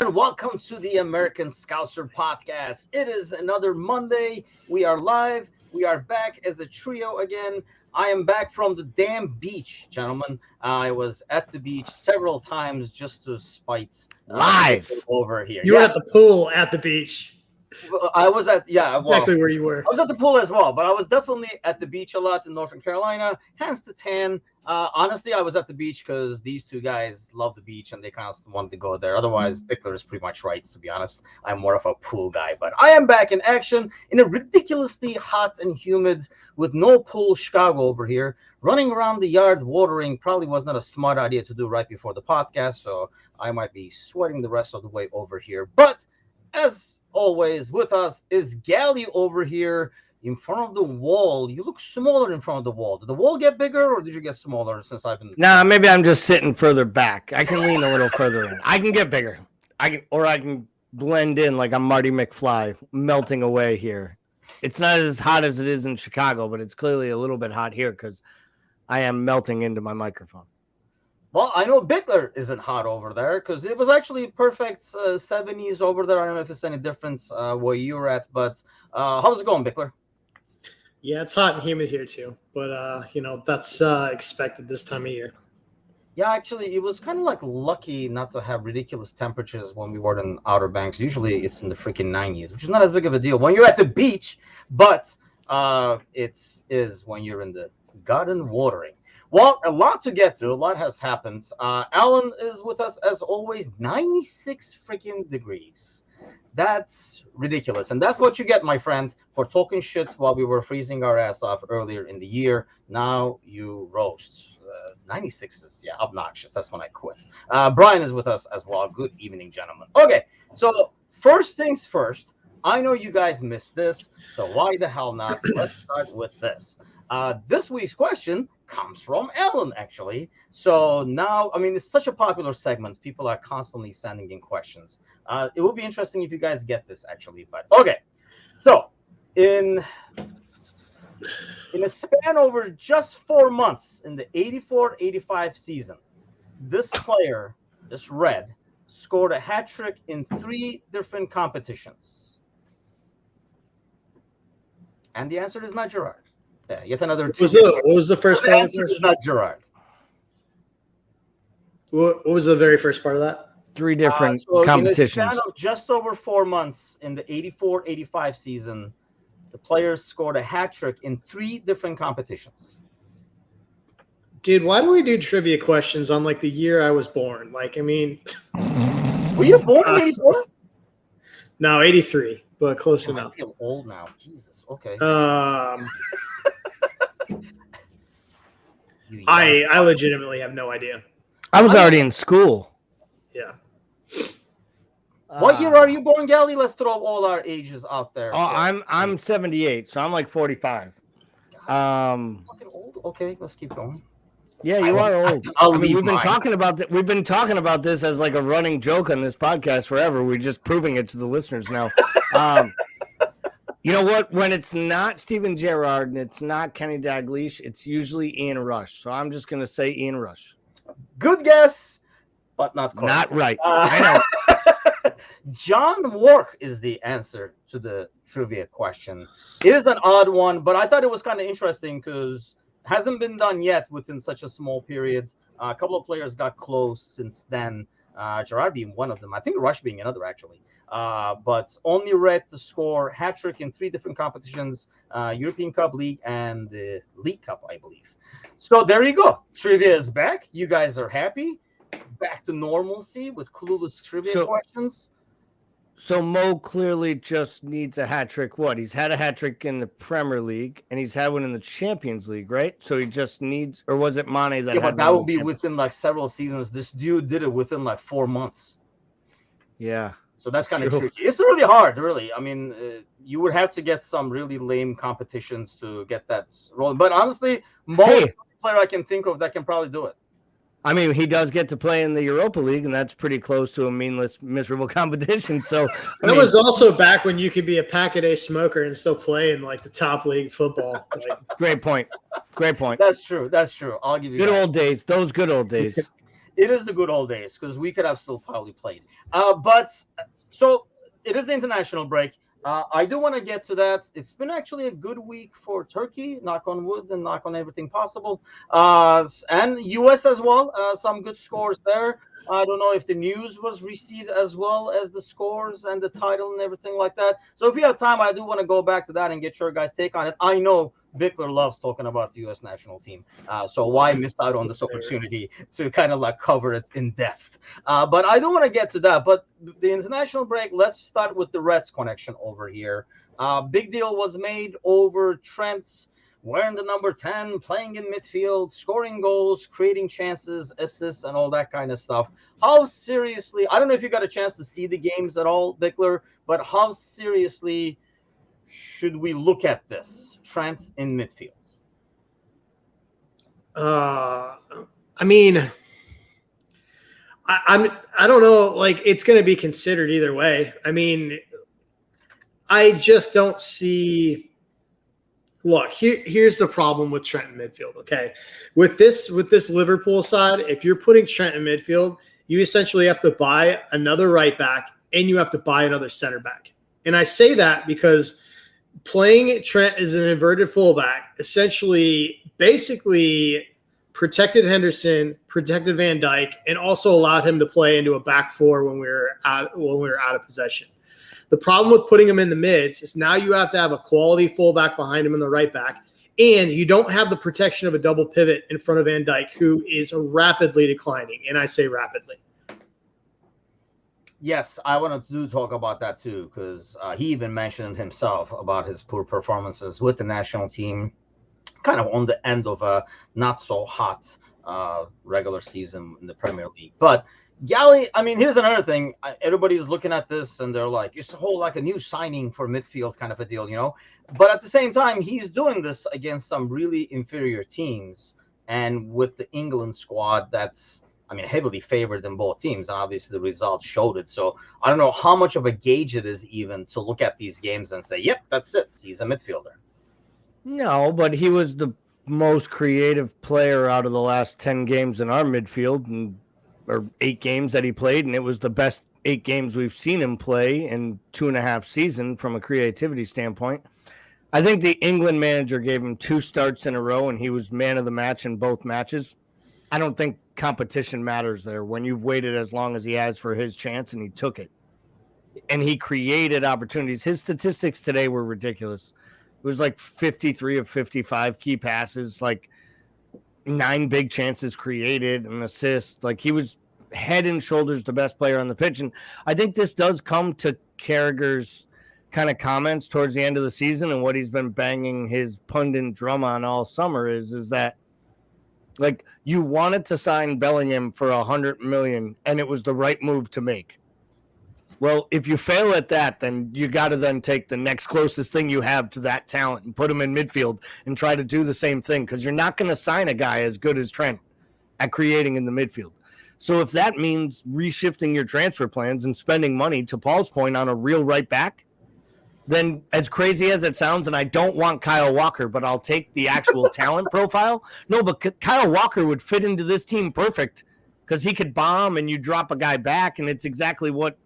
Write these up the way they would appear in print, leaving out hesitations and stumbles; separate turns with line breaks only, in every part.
and welcome to the American Scouser podcast. It is another Monday. We are live. We are back as a trio again. I am back from the damn beach, gentlemen. I was at the beach several times just to spite
lies
over here.
You were at the pool at the beach.
I was at
exactly where you were.
I was at the pool as well, but I was definitely at the beach a lot in Northern Carolina. Hence the tan. Honestly, I was at the beach because these two guys love the beach and they kind of wanted to go there. Otherwise, Bickler is pretty much right, to be honest. I'm more of a pool guy, but I am back in action in a ridiculously hot and humid with no pool Chicago over here. Running around the yard watering probably was not a smart idea to do right before the podcast, so I might be sweating the rest of the way over here. But as always, with us is Gally over here in front of the wall. You look smaller in front of the wall. Did the wall get bigger or did you get smaller since I've been...
Nah, maybe I'm just sitting further back. I can lean a little further in. I can get bigger. I can blend in like I'm Marty McFly, melting away here. It's not as hot as it is in Chicago, but it's clearly a little bit hot here because I am melting into my microphone.
Well, I know Bickler isn't hot over there because it was actually perfect 70s over there. I don't know if it's any difference where you're at, but how's it going, Bickler?
Yeah, it's hot and humid here too, but that's expected this time of year.
Yeah, actually, it was kind of like lucky not to have ridiculous temperatures when we were in Outer Banks. Usually it's in the freaking 90s, which is not as big of a deal when you're at the beach, but it is when you're in the garden watering. Well, a lot to get through. A lot has happened. Alan is with us as always. 96 freaking degrees. That's ridiculous. And that's what you get, my friend, for talking shit while we were freezing our ass off earlier in the year. Now you roast. 96 is, obnoxious. That's when I quit. Brian is with us as well. Good evening, gentlemen. Okay, so first things first. I know you guys missed this, so why the hell not? Let's start with this. This week's question comes from Ellen, actually. So now, it's such a popular segment. People are constantly sending in questions. It will be interesting if you guys get this, actually. But okay, so in a span over just 4 months in the 84-85 season, this player, this Red, scored a hat trick in 3 different competitions. And the answer is not Gerard. Yeah, yet another.
What was the first part?
The answer is not Gerard.
What was the very first part of that?
3 different competitions.
In a span of just over 4 months in the 84-85 season, the players scored a hat trick in 3 different competitions.
Dude, why do we do trivia questions on like the year I was born?
Were you born in 84?
No, 83, but close enough.
I feel old now. Jesus. Okay.
I legitimately have no idea.
I was already in school.
Yeah.
What year are you born, Gally? Let's throw all our ages out there.
Oh, I'm 78, so I'm like 45.
Fucking old. Okay, let's keep going.
Yeah, you are old. We've been talking about this as like a running joke on this podcast forever. We're just proving it to the listeners now. You know what? When it's not Steven Gerrard and it's not Kenny Dalglish, it's usually Ian Rush. So I'm just going to say Ian Rush.
Good guess, but not correct.
Not right. I
know. John Wark is the answer to the trivia question. It is an odd one, but I thought it was kind of interesting because it hasn't been done yet within such a small period. A couple of players got close since then. Gerrard being one of them. I think Rush being another, actually. But only Red to score hat trick in 3 different competitions, European Cup, League, and the League Cup, I believe. So there you go. Trivia is back. You guys are happy. Back to normalcy with clueless trivia questions.
So Mo clearly just needs a hat trick. What? He's had a hat trick in the Premier League, and he's had one in the Champions League, right? So he just needs, or was it Mane that?
Yeah, but that will be within like several seasons. This dude did it within like 4 months.
Yeah.
So that's kind of tricky. It's really hard, really. You would have to get some really lame competitions to get that rolling. But honestly, most player I can think of that can probably do it.
He does get to play in the Europa League, and that's pretty close to a meaningless, miserable competition. So
that was also back when you could be a pack-a-day smoker and still play in like the top league football.
Great point.
That's true. I'll give you
good old days. Those good old days.
It is the good old days because we could have still probably played. But so it is the international break. I do want to get to that. It's been actually a good week for Turkey, knock on wood and knock on everything possible. And US as well. Some good scores there. I don't know if the news was received as well as the scores and the title and everything like that. So if you have time, I do want to go back to that and get your guys' take on it. I know Bickler loves talking about the U.S. national team. So why miss out on this opportunity to kind of like cover it in depth? But I don't want to get to that. But the international break, let's start with the Reds connection over here. Big deal was made over Trent wearing the number 10, playing in midfield, scoring goals, creating chances, assists, and all that kind of stuff. How seriously, I don't know if you got a chance to see the games at all, Bickler, but how seriously should we look at this? Trent in midfield.
I mean, I don't know. Like, it's going to be considered either way. I mean, I just don't see. Look, here's the problem with Trent in midfield. Okay, with this Liverpool side, if you're putting Trent in midfield, you essentially have to buy another right back and you have to buy another center back. And I say that because playing Trent as an inverted fullback essentially, basically protected Henderson, protected Van Dijk, and also allowed him to play into a back four when we were out of possession. The problem with putting him in the mids is now you have to have a quality fullback behind him in the right back, and you don't have the protection of a double pivot in front of Van Dijk, who is rapidly declining, and I say rapidly.
Yes, I wanted to talk about that too, because he even mentioned himself about his poor performances with the national team, kind of on the end of a not so hot regular season in the Premier League. But Galley, I mean, here's another thing. Everybody's looking at this and they're like, it's a whole like a new signing for midfield kind of a deal, you know? But at the same time, he's doing this against some really inferior teams. And with the England squad, that's, I mean, heavily favored in both teams. And obviously the results showed it. So I don't know how much of a gauge it is even to look at these games and say, yep, that's it. He's a midfielder.
No, but he was the most creative player out of the last 10 games in our midfield, or 8 games that he played, and it was the best 8 games we've seen him play in 2.5 seasons from a creativity standpoint. I think the England manager gave him 2 starts in a row, and he was man of the match in both matches. I don't think competition matters there when you've waited as long as he has for his chance, and he took it. And he created opportunities. His statistics today were ridiculous. It was like 53 of 55 key passes, like 9 big chances created, an assist. Like, he was head and shoulders the best player on the pitch. And I think this does come to Carragher's kind of comments towards the end of the season, and what he's been banging his pundit drum on all summer is that, like, you wanted to sign Bellingham for $100 million, and it was the right move to make. Well, if you fail at that, then you got to then take the next closest thing you have to that talent and put him in midfield and try to do the same thing, because you're not going to sign a guy as good as Trent at creating in the midfield. So if that means reshifting your transfer plans and spending money, to Paul's point, on a real right back, then, as crazy as it sounds, and I don't want Kyle Walker, but I'll take the actual talent profile. No, but Kyle Walker would fit into this team perfect because he could bomb and you drop a guy back, and it's exactly what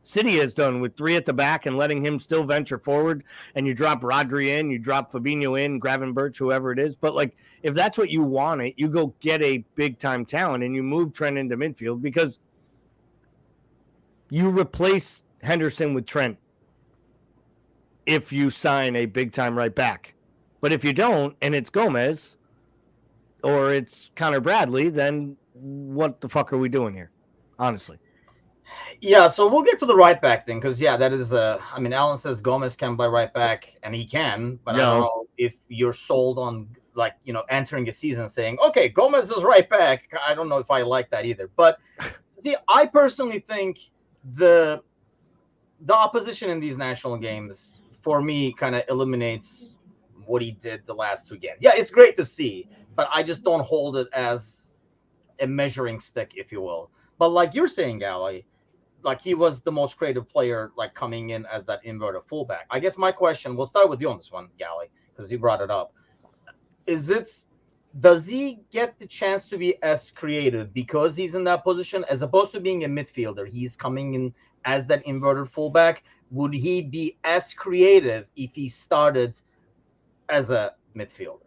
City has done with 3 at the back and letting him still venture forward, and you drop Rodri in, you drop Fabinho in, Gravenberch, whoever it is. But, like, if that's what you want, you go get a big-time talent and you move Trent into midfield, because you replace Henderson with Trent if you sign a big-time right back. But if you don't, and it's Gomez or it's Connor Bradley, then what the fuck are we doing here, honestly?
Yeah, so we'll get to the right back thing, because that is I mean, Alan says Gomez can play right back, and he can, but no. I don't know if you're sold on, like, you know, entering a season saying, okay, Gomez is right back. I don't know if I like that either. But see, I personally think the opposition in these national games, for me, kind of eliminates what he did the last 2 games. Yeah, it's great to see, but I just don't hold it as a measuring stick, if you will. But like you're saying, Gally, like, he was the most creative player, like, coming in as that inverted fullback. I guess my question, we'll start with you on this one, Gally, because you brought it up. Is it does he get the chance to be as creative because he's in that position as opposed to being a midfielder? He's coming in as that inverted fullback. Would he be as creative if he started as a midfielder?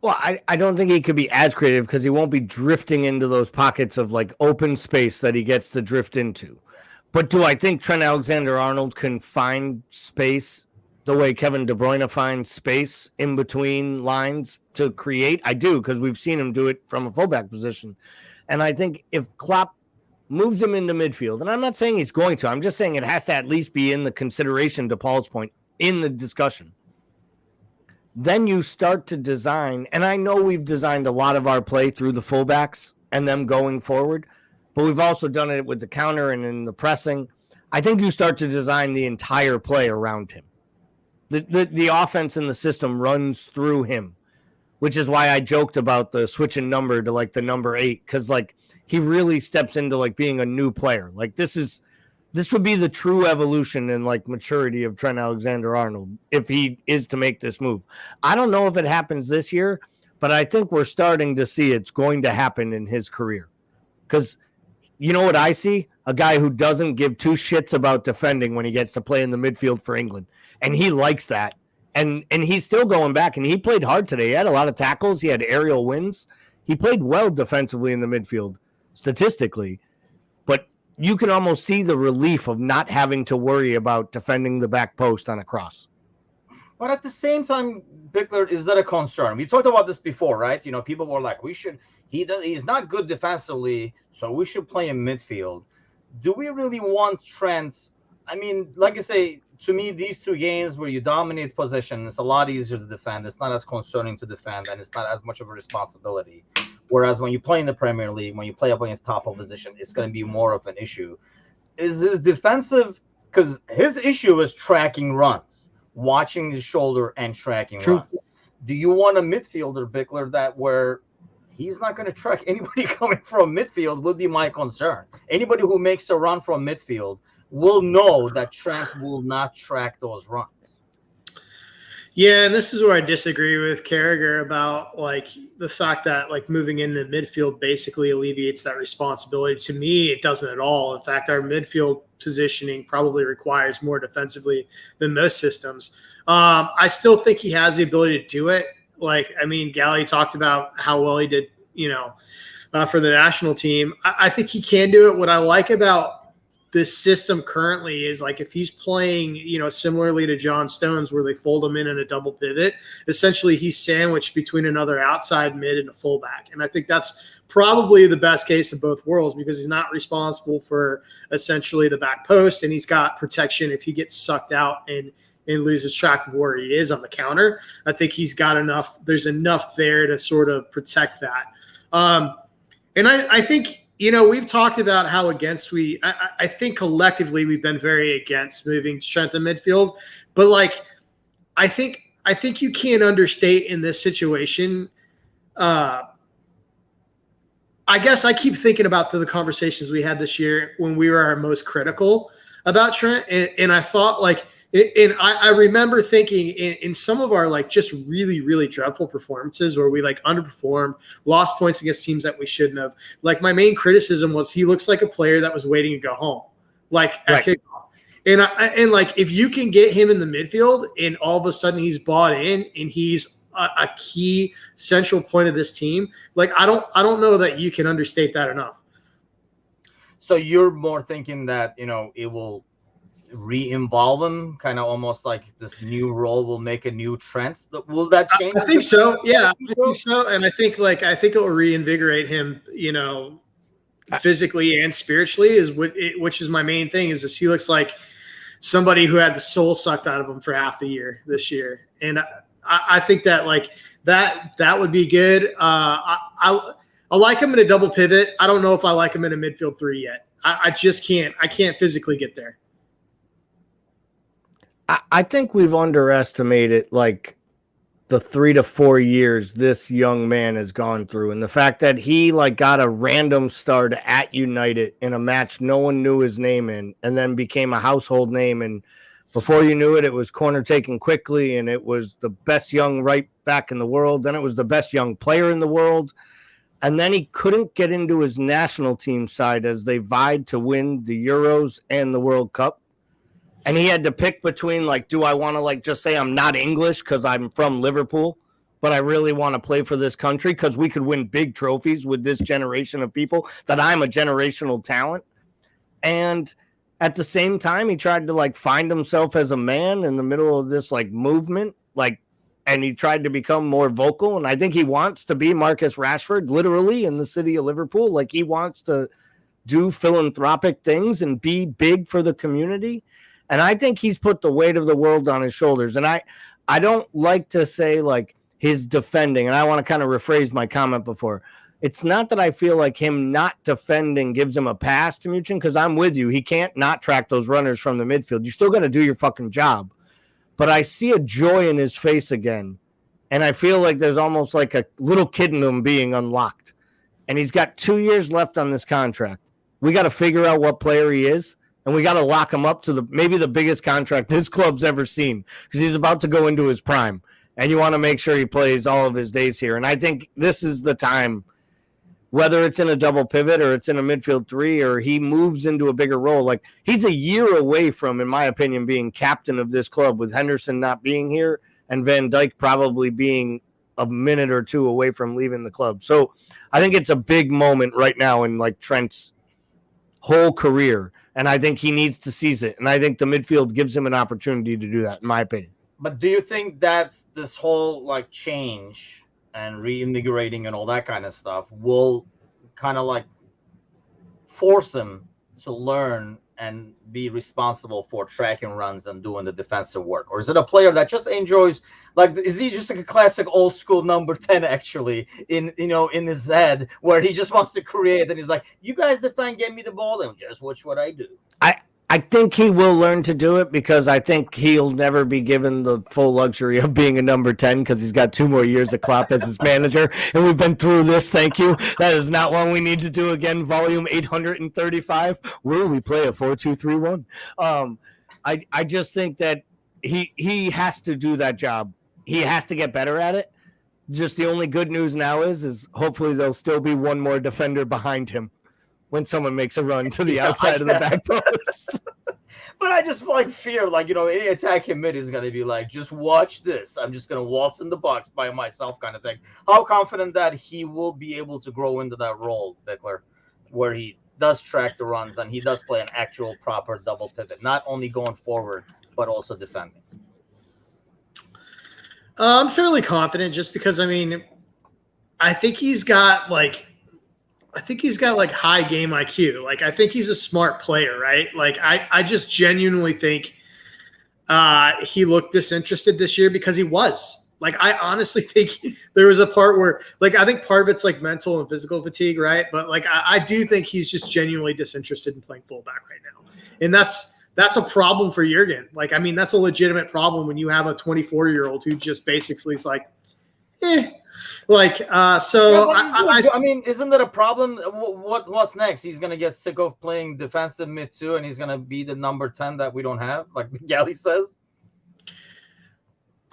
Well, I don't think he could be as creative because he won't be drifting into those pockets of like open space that he gets to drift into. But do I think Trent Alexander-Arnold can find space the way Kevin De Bruyne finds space in between lines to create? I do, because we've seen him do it from a fullback position. And I think if Klopp moves him into midfield, and I'm not saying he's going to, I'm just saying it has to at least be in the consideration, to Paul's point, in the discussion. Then you start to design, and I know we've designed a lot of our play through the fullbacks and them going forward, but we've also done it with the counter and in the pressing. I think you start to design the entire play around him. The offense in the system runs through him, which is why I joked about the switching number to like the number 8, because like he really steps into like being a new player. Like this would be the true evolution and like maturity of Trent Alexander-Arnold if he is to make this move. I don't know if it happens this year, but I think we're starting to see it's going to happen in his career. Because you know what I see? A guy who doesn't give two shits about defending when he gets to play in the midfield for England. And he likes that. And he's still going back, and he played hard today. He had a lot of tackles. He had aerial wins. He played well defensively in the midfield, statistically. But you can almost see the relief of not having to worry about defending the back post on a cross.
But at the same time, Bickler, is that a concern? We talked about this before, right? You know, people were like, he's not good defensively, so we should play in midfield. Do we really want Trent? I mean, like I say, to me, these two games where you dominate possession, it's a lot easier to defend. It's not as concerning to defend, and it's not as much of a responsibility. Whereas when you play in the Premier League, when you play up against top opposition, it's going to be more of an issue. Is his defensive, because his issue is tracking runs, watching his shoulder and tracking runs. Do you want a midfielder, Bickler, that where he's not going to track anybody coming from midfield would be my concern. Anybody who makes a run from midfield will know that Trent will not track those runs.
Yeah, and this is where I disagree with Carragher about like the fact that like moving into midfield basically alleviates that responsibility. To me, it doesn't at all. In fact, our midfield positioning probably requires more defensively than most systems. I still think he has the ability to do it. Like, I mean, Gally talked about how well he did, for the national team. I think he can do it. What I like about this system currently is like if he's playing, similarly to John Stones, where they fold him in a double pivot, essentially he's sandwiched between another outside mid and a fullback. And I think that's probably the best case of both worlds because he's not responsible for essentially the back post, and he's got protection if he gets sucked out and loses track of where he is on the counter. I think he's got enough. There's enough there to sort of protect that. And I think, we've talked about how against I think collectively we've been very against moving Trent to midfield, but like, I think you can't understate in this situation. I guess I keep thinking about the conversations we had this year when we were our most critical about Trent. And I thought like, and I remember thinking in some of our like just really, really dreadful performances where we like underperformed, lost points against teams that we shouldn't have. Like my main criticism was he looks like a player that was waiting to go home, like at kickoff. And like if you can get him in the midfield and all of a sudden he's bought in and he's a key central point of this team, like I don't know that you can understate that enough.
So you're more thinking that it will re-involve him, kind of almost like this new role will make a new Trent. Will that change?
I think so. Yeah, I think so. And I think it will reinvigorate him, physically and spiritually which is my main thing is he looks like somebody who had the soul sucked out of him for half the year this year. And I think that like that would be good. I like him in a double pivot. I don't know if I like him in a midfield 3 yet. I just can't. I can't physically get there.
I think we've underestimated like the 3 to 4 years this young man has gone through, and the fact that he like got a random start at United in a match no one knew his name in, and then became a household name and Before you knew it, it was corner taken quickly, and it was the best young right back in the world. Then it was the best young player in the world. And then he couldn't get into his national team side as they vied to win the Euros and the World Cup. And he had to pick between, like, do I want to, like, just say I'm not English because I'm from Liverpool, but I really want to play for this country because we could win big trophies with this generation of people, that I'm a generational talent. And at the same time, he tried to, like, find himself as a man in the middle of this, like, movement, like, and he tried to become more vocal. And I think he wants to be Marcus Rashford, literally, in the city of Liverpool. Like, he wants to do philanthropic things and be big for the community. And I think he's put the weight of the world on his shoulders. And I don't like to say, like, his defending, and I want to kind of rephrase my comment before. It's not that I feel like him not defending gives him a pass, Timucin, because I'm with you. He can't not track those runners from the midfield. You still got to do your fucking job. But I see a joy in his face again, and I feel like there's almost like a little kid in him being unlocked. And he's got 2 years left on this contract. We got to figure out what player he is, and we got to lock him up to maybe the biggest contract this club's ever seen, because he's about to go into his prime. And you want to make sure he plays all of his days here. And I think this is the time, whether it's in a double pivot or it's in a midfield three or he moves into a bigger role. Like, he's a year away from, in my opinion, being captain of this club, with Henderson not being here and Van Dijk probably being a minute or two away from leaving the club. So I think it's a big moment right now in, like, Trent's whole career. And I think he needs to seize it. And I think the midfield gives him an opportunity to do that, in my opinion.
But do you think that's this whole, like, change and reinvigorating and all that kind of stuff will kind of, like, force him to learn and be responsible for tracking runs and doing the defensive work? Or is it a player that just enjoys, like, is he just like a classic old school number 10 actually in his head, where he just wants to create and he's like, you guys defend, get me the ball, and just watch what I do?
I think he will learn to do it, because I think he'll never be given the full luxury of being a number 10, because he's got 2 more years of Klopp as his manager. And we've been through this. Thank you. That is not one we need to do again. Volume 835, where we play a 4-2-3-1. I just think that he has to do that job. He has to get better at it. Just the only good news now is hopefully there'll still be one more defender behind him when someone makes a run to the outside of the back post.
But I just, like, fear, like, any attacking mid is going to be like, just watch this. I'm just going to waltz in the box by myself kind of thing. How confident that he will be able to grow into that role, Bickler, where he does track the runs and he does play an actual proper double pivot, not only going forward, but also defending?
I'm fairly confident, just because, I mean, I think he's got high game IQ. Like, I think he's a smart player, right? Like, I just genuinely think he looked disinterested this year, because he was. Like, I honestly think there was a part where, like, I think part of it's, like, mental and physical fatigue, right? But, like, I do think he's just genuinely disinterested in playing fullback right now. And that's a problem for Jurgen. Like, I mean, that's a legitimate problem when you have a 24-year-old who just basically is like, Like, so
yeah, I mean, isn't that a problem? What's next? He's gonna get sick of playing defensive mid too, and he's gonna be the number 10 that we don't have, like Gally says.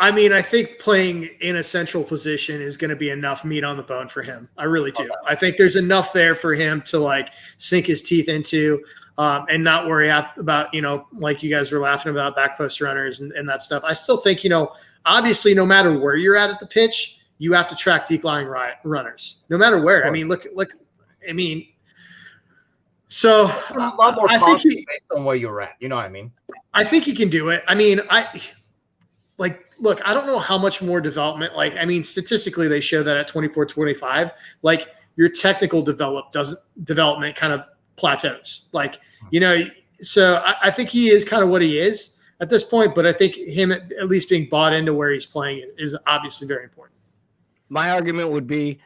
I mean, I think playing in a central position is going to be enough meat on the bone for him. I really do. Okay. I think there's enough there for him to, like, sink his teeth into, and not worry about, like you guys were laughing about back post runners and that stuff. I still think, obviously, no matter where you're at the pitch, you have to track declining runners, no matter where. I mean, look. I mean, so
a lot more I think based on where you're at. You know what I mean?
I think he can do it. I mean, look, I don't know how much more development. Like, I mean, statistically, they show that at 24, 25, like, your technical development kind of plateaus. Like, so I think he is kind of what he is at this point. But I think him at least being bought into where he's playing is obviously very important.
My argument would be,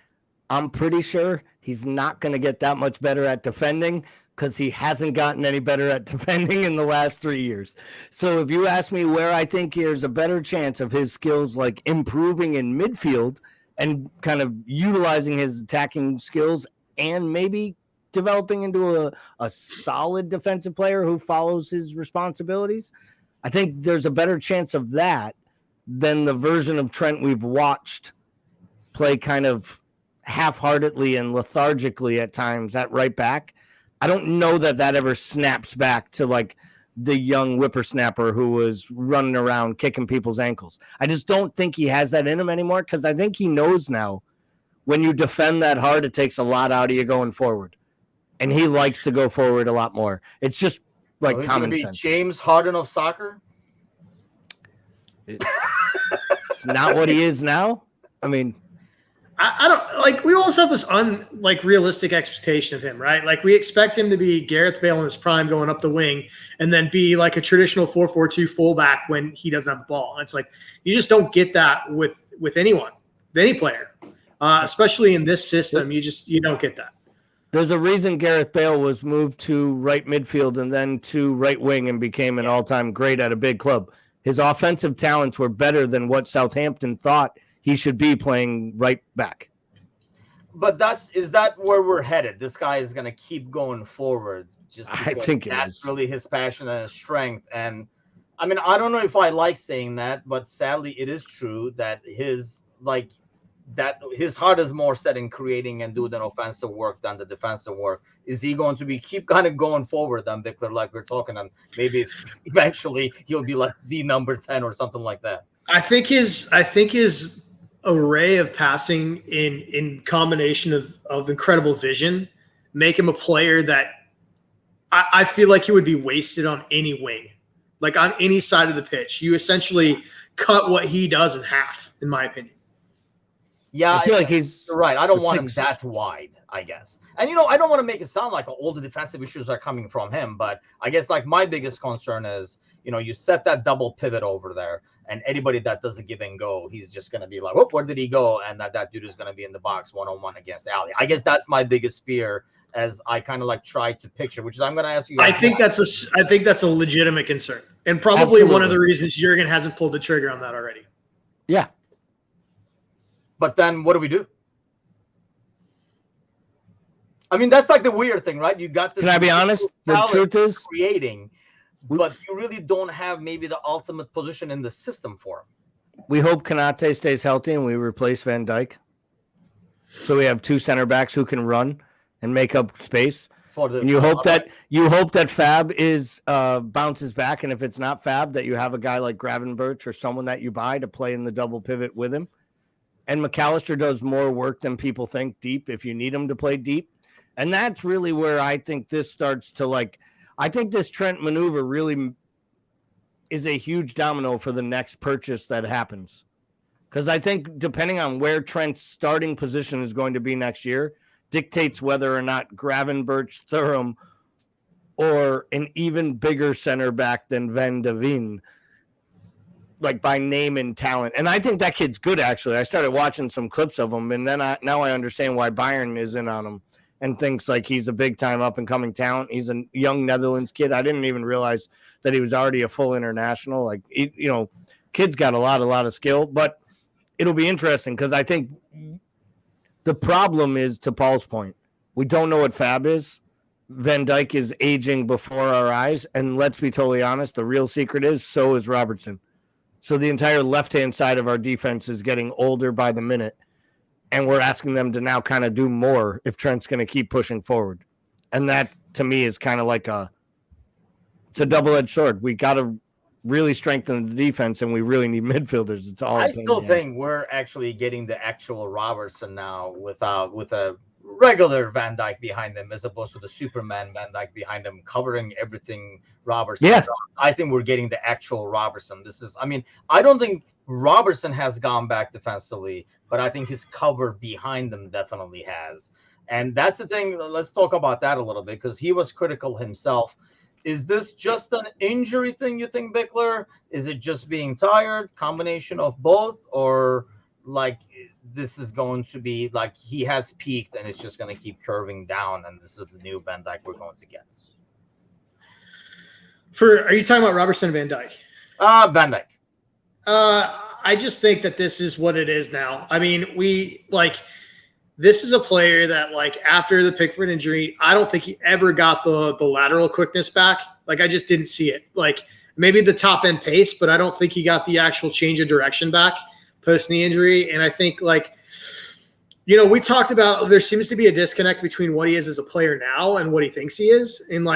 I'm pretty sure he's not going to get that much better at defending, because he hasn't gotten any better at defending in the last 3 years. So if you ask me where I think there's a better chance of his skills, like, improving in midfield and kind of utilizing his attacking skills and maybe developing into a solid defensive player who follows his responsibilities, I think there's a better chance of that than the version of Trent we've watched play kind of half-heartedly and lethargically at times at right back. I don't know that ever snaps back to like the young whippersnapper who was running around kicking people's ankles. I just don't think he has that in him anymore, because I think he knows now when you defend that hard, it takes a lot out of you going forward. And he likes to go forward a lot more. It's just like common sense.
James Harden of soccer?
It's not what he is now. I mean,
I don't like. We also have this realistic expectation of him, right? Like we expect him to be Gareth Bale in his prime, going up the wing, and then be like a traditional 4-4-2 fullback when he doesn't have the ball. And it's like you just don't get that with anyone, with any player, especially in this system. You don't get that.
There's a reason Gareth Bale was moved to right midfield and then to right wing and became an all-time great at a big club. His offensive talents were better than what Southampton thought he should be playing right back.
But is that where we're headed? This guy is going to keep going forward.
I think
that's really his passion and his strength. And I mean, I don't know if I like saying that, but sadly it is true that his heart is more set in creating and doing offensive work than the defensive work. Is he going to keep kind of going forward then, Bickler, like we're talking, and maybe eventually he'll be like the number 10 or something like that?
I think his array of passing in combination of incredible vision make him a player that I feel like he would be wasted on any wing, like on any side of the pitch. You essentially cut what he does in half, in my opinion.
Yeah,
I feel like he's
right. I don't want him that wide, I guess. And, I don't want to make it sound like all the defensive issues are coming from him, but I guess like my biggest concern is, you set that double pivot over there, and anybody that doesn't give and go, he's just going to be like, whoop, where did he go? And that dude is going to be in the box one-on-one against Ali. I guess that's my biggest fear as I kind of try to picture, which is I'm going to ask you.
I think that's a legitimate concern, and probably Absolutely. One of the reasons Jurgen hasn't pulled the trigger on that already.
Yeah.
But then what do we do? I mean, that's like the weird thing, right? You got this.
Can I be honest? The truth is
creating, but you really don't have maybe the ultimate position in the system for him.
We hope Konate stays healthy and we replace Van Dijk. So we have two center backs who can run and make up space. And you hope that Fab bounces back, and if it's not Fab, that you have a guy like Gravenberch or someone that you buy to play in the double pivot with him. And McAllister does more work than people think deep if you need him to play deep. And that's really where I think this starts to I think this Trent maneuver really is a huge domino for the next purchase that happens. Because I think depending on where Trent's starting position is going to be next year dictates whether or not Gravenberch, Thuram, or an even bigger center back than Van de Ven, like by name and talent. And I think that kid's good, actually. I started watching some clips of him, and then now I understand why Bayern is in on him and thinks like he's a big-time up-and-coming talent. He's a young Netherlands kid. I didn't even realize that he was already a full international. Kid's got a lot of skill, but it'll be interesting because I think the problem is, to Paul's point, we don't know what Fab is. Van Dijk is aging before our eyes, and let's be totally honest, the real secret is so is Robertson. So the entire left-hand side of our defense is getting older by the minute, and we're asking them to now kind of do more if Trent's going to keep pushing forward. And that, to me, is kind of like it's a double-edged sword. We got to really strengthen the defense, and we really need midfielders. It's all.
I still think we're actually getting the actual Robertson now with a regular Van Dijk behind him, as opposed to the Superman Van Dijk behind him, covering everything Robertson does. I think we're getting the actual Robertson. I don't think Robertson has gone back defensively, but I think his cover behind him definitely has. And that's the thing. Let's talk about that a little bit, because he was critical himself. Is this just an injury thing, you think, Bickler? Is it just being tired, combination of both, or this is going to be he has peaked and it's just going to keep curving down, and this is the new Van Dijk we're going to get?
Are you talking about Robertson and Van Dijk?
Van Dijk.
I just think that this is what it is now. I mean, this is a player that after the Pickford injury, I don't think he ever got the lateral quickness back. I just didn't see it. maybe the top end pace, but I don't think he got the actual change of direction back post knee injury. And I think we talked about there seems to be a disconnect between what he is as a player now and what he thinks he is. And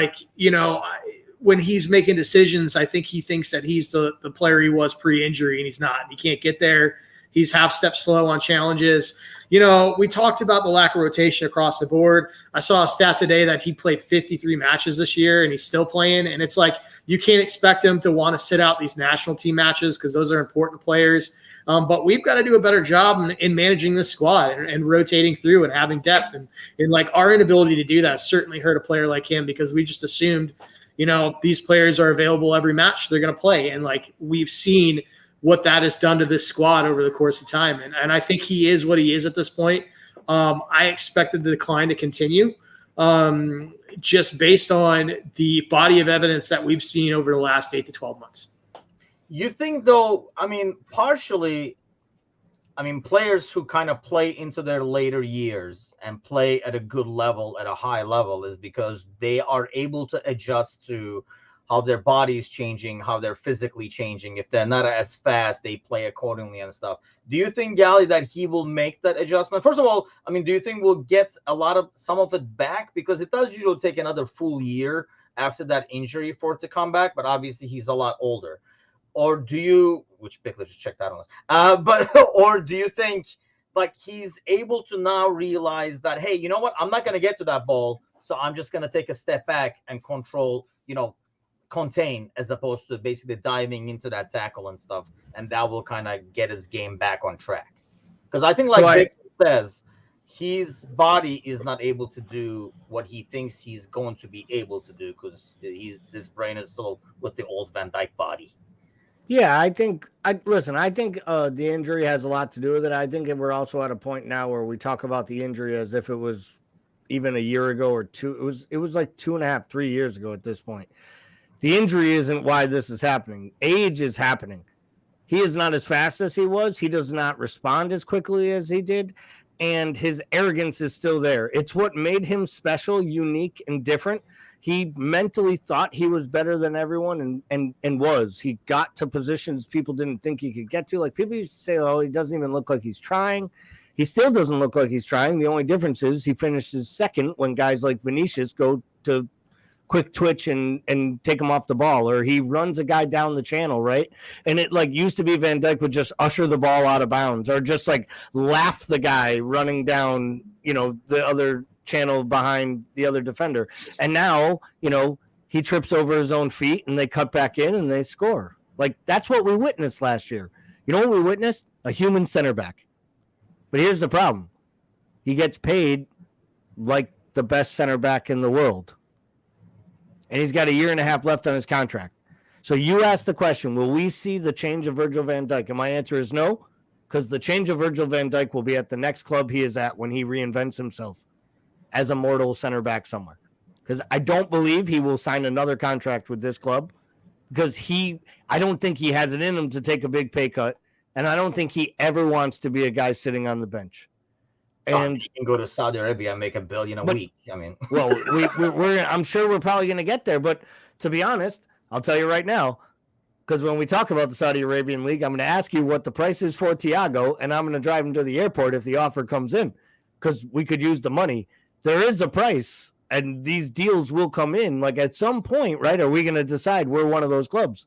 when he's making decisions, I think he thinks that he's the player he was pre-injury, and he's not. He can't get there. He's half step slow on challenges. We talked about the lack of rotation across the board. I saw a stat today that he played 53 matches this year, and he's still playing. And it's like you can't expect him to want to sit out these national team matches because those are important players. But we've got to do a better job in managing this squad and rotating through and having depth. And our inability to do that certainly hurt a player like him because we just assumed, these players are available every match they're going to play. And we've seen what that has done to this squad over the course of time. And I think he is what he is at this point. I expected the decline to continue just based on the body of evidence that we've seen over the last 8 to 12 months.
You think, though, partially, players who kind of play into their later years and play at a good level, at a high level, is because they are able to adjust to how their body is changing, how they're physically changing. If they're not as fast, they play accordingly and stuff. Do you think, Gally, that he will make that adjustment? First of all, do you think we'll get some of it back? Because it does usually take another full year after that injury for it to come back, but obviously he's a lot older. Or do you, which Bickler just checked out on us, or do you think he's able to now realize that, hey, you know what, I'm not going to get to that ball, so I'm just going to take a step back and contain, as opposed to basically diving into that tackle and stuff, and that will kind of get his game back on track? Because I think, Bickler says, his body is not able to do what he thinks he's going to be able to do because his brain is still with the old Van Dijk body.
Yeah, I think the injury has a lot to do with it. I think we're also at a point now where we talk about the injury as if it was even a year ago or two. It was like 2.5, 3 years ago at this point. The injury isn't why this is happening. Age is happening. He is not as fast as he was. He does not respond as quickly as he did. And his arrogance is still there. It's what made him special, unique, and different. He mentally thought he was better than everyone and was. He got to positions people didn't think he could get to. Like, people used to say, oh, he doesn't even look like he's trying. He still doesn't look like he's trying. The only difference is he finishes second when guys like Vinicius go to quick twitch and take him off the ball, or he runs a guy down the channel, right? And it used to be Van Dijk would just usher the ball out of bounds or just laugh the guy running down, the other channel behind the other defender. And now, he trips over his own feet and they cut back in and they score. That's what we witnessed last year. You know what we witnessed? A human center back. But here's the problem. He gets paid like the best center back in the world. And he's got 1.5 years left on his contract. So you asked the question, will we see the change of Virgil van Dijk? And my answer is no, because the change of Virgil van Dijk will be at the next club he is at when he reinvents himself as a mortal center back somewhere. Because I don't believe he will sign another contract with this club, because I don't think he has it in him to take a big pay cut, and I don't think he ever wants to be a guy sitting on the bench. And
he can go to Saudi Arabia and make $1 billion a week.
Well, I'm sure we're probably going to get there, but to be honest, I'll tell you right now, because when we talk about the Saudi Arabian League, I'm going to ask you what the price is for Thiago, and I'm going to drive him to the airport if the offer comes in, because we could use the money. There is a price, and these deals will come in. At some point, right, are we going to decide we're one of those clubs?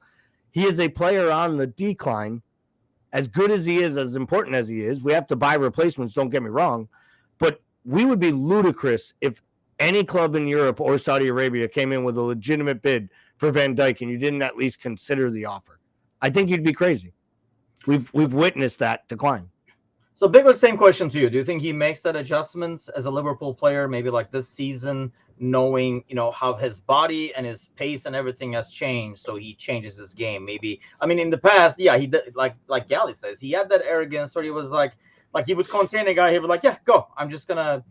He is a player on the decline. As good as he is, as important as he is, we have to buy replacements, don't get me wrong. But we would be ludicrous if any club in Europe or Saudi Arabia came in with a legitimate bid for Van Dijk and you didn't at least consider the offer. I think you'd be crazy. We've witnessed that decline.
So, Bickler, same question to you. Do you think he makes that adjustment as a Liverpool player, maybe this season, knowing, how his body and his pace and everything has changed, so he changes his game? Maybe, in the past, yeah, he did, like Gally says, he had that arrogance where he was like he would contain a guy, he would yeah, go. I'm just going to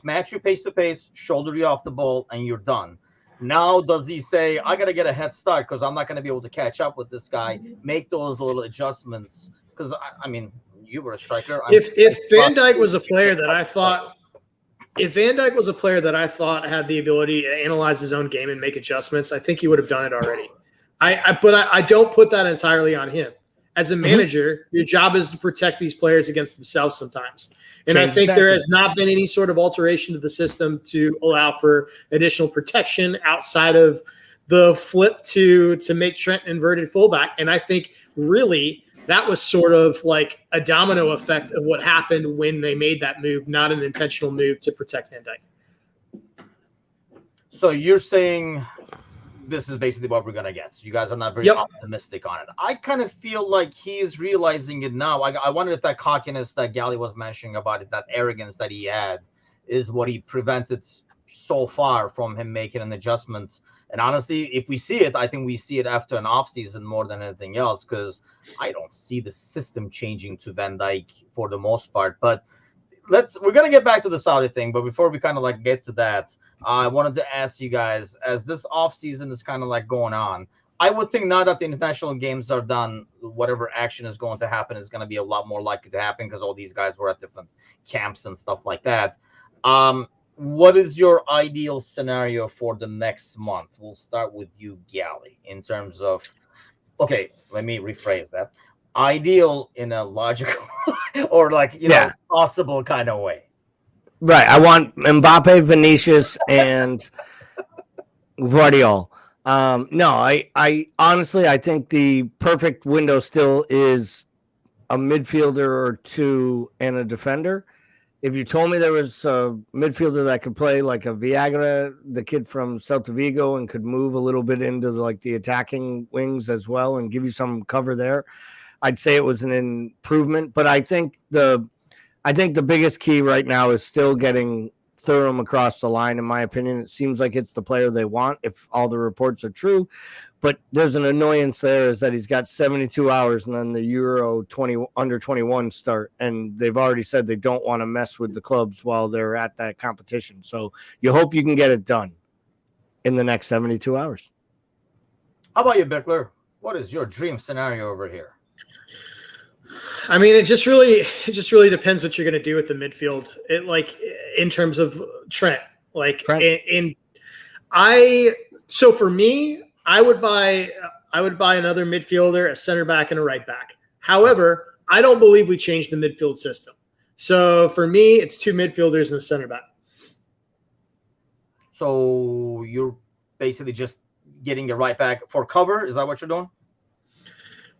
match you pace to pace, shoulder you off the ball, and you're done. Now, does he say, I got to get a head start because I'm not going to be able to catch up with this guy, make those little adjustments? Because, you were a striker.
If Van Dijk was a player that I thought had the ability to analyze his own game and make adjustments, I think he would have done it already. I don't put that entirely on him. As a manager, your job is to protect these players against themselves sometimes. And I think there has not been any sort of alteration to the system to allow for additional protection outside of the flip to make Trent an inverted fullback. And I think really that was sort of like a domino effect of what happened when they made that move, not an intentional move to protect Van Dijk.
So you're saying this is basically what we're going to get. You guys are not very optimistic on it. I kind of feel like he is realizing it now. I wonder if that cockiness that Gally was mentioning about it, that arrogance that he had, is what he prevented so far from him making an adjustment. And honestly, if we see it, I think we see it after an offseason more than anything else, because I don't see the system changing to Van Dijk for the most part. But we're going to get back to the Saudi thing. But before we kind of like get to that, I wanted to ask you guys, as this offseason is kind of like going on, I would think now that the international games are done, whatever action is going to happen is going to be a lot more likely to happen because all these guys were at different camps and stuff like that. What is your ideal scenario for the next month? We'll start with you, Gally, in terms of, okay, let me rephrase that. Ideal in a logical or like, you know, possible kind of way.
Right. I want Mbappe, Vinicius, and Guardiola. No, I honestly, I think the perfect window still is a midfielder or two and a defender. If you told me there was a midfielder that could play like a Viagra, the kid from Celta Vigo, and could move a little bit into the attacking wings as well and give you some cover there, I'd say it was an improvement. But I think the biggest key right now is still getting Thuram across the line. In my opinion, it seems like it's the player they want if all the reports are true. But there's an annoyance there is that he's got 72 hours and then the Euro under 21 start. And they've already said they don't want to mess with the clubs while they're at that competition. So you hope you can get it done in the next 72 hours.
How about you, Bickler? What is your dream scenario over here?
I mean, it just really depends what you're going to do with the midfield. It in terms of Trent, so for me, I would buy another midfielder, a center back, and a right back. However, I don't believe we changed the midfield system. So for me, it's two midfielders and a center back.
So you're basically just getting a right back for cover. Is that what you're doing?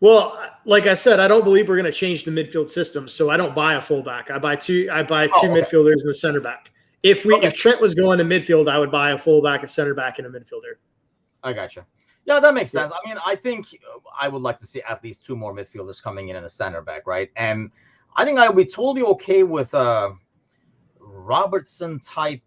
Well, like I said, I don't believe we're going to change the midfield system, so I don't buy a fullback. I buy two midfielders and a center back. If Trent was going to midfield, I would buy a fullback, a center back, and a midfielder.
I gotcha. Yeah, that makes sense. I mean, I think I would like to see at least two more midfielders coming in and a center back, right? And I think I would be totally okay with a Robertson type,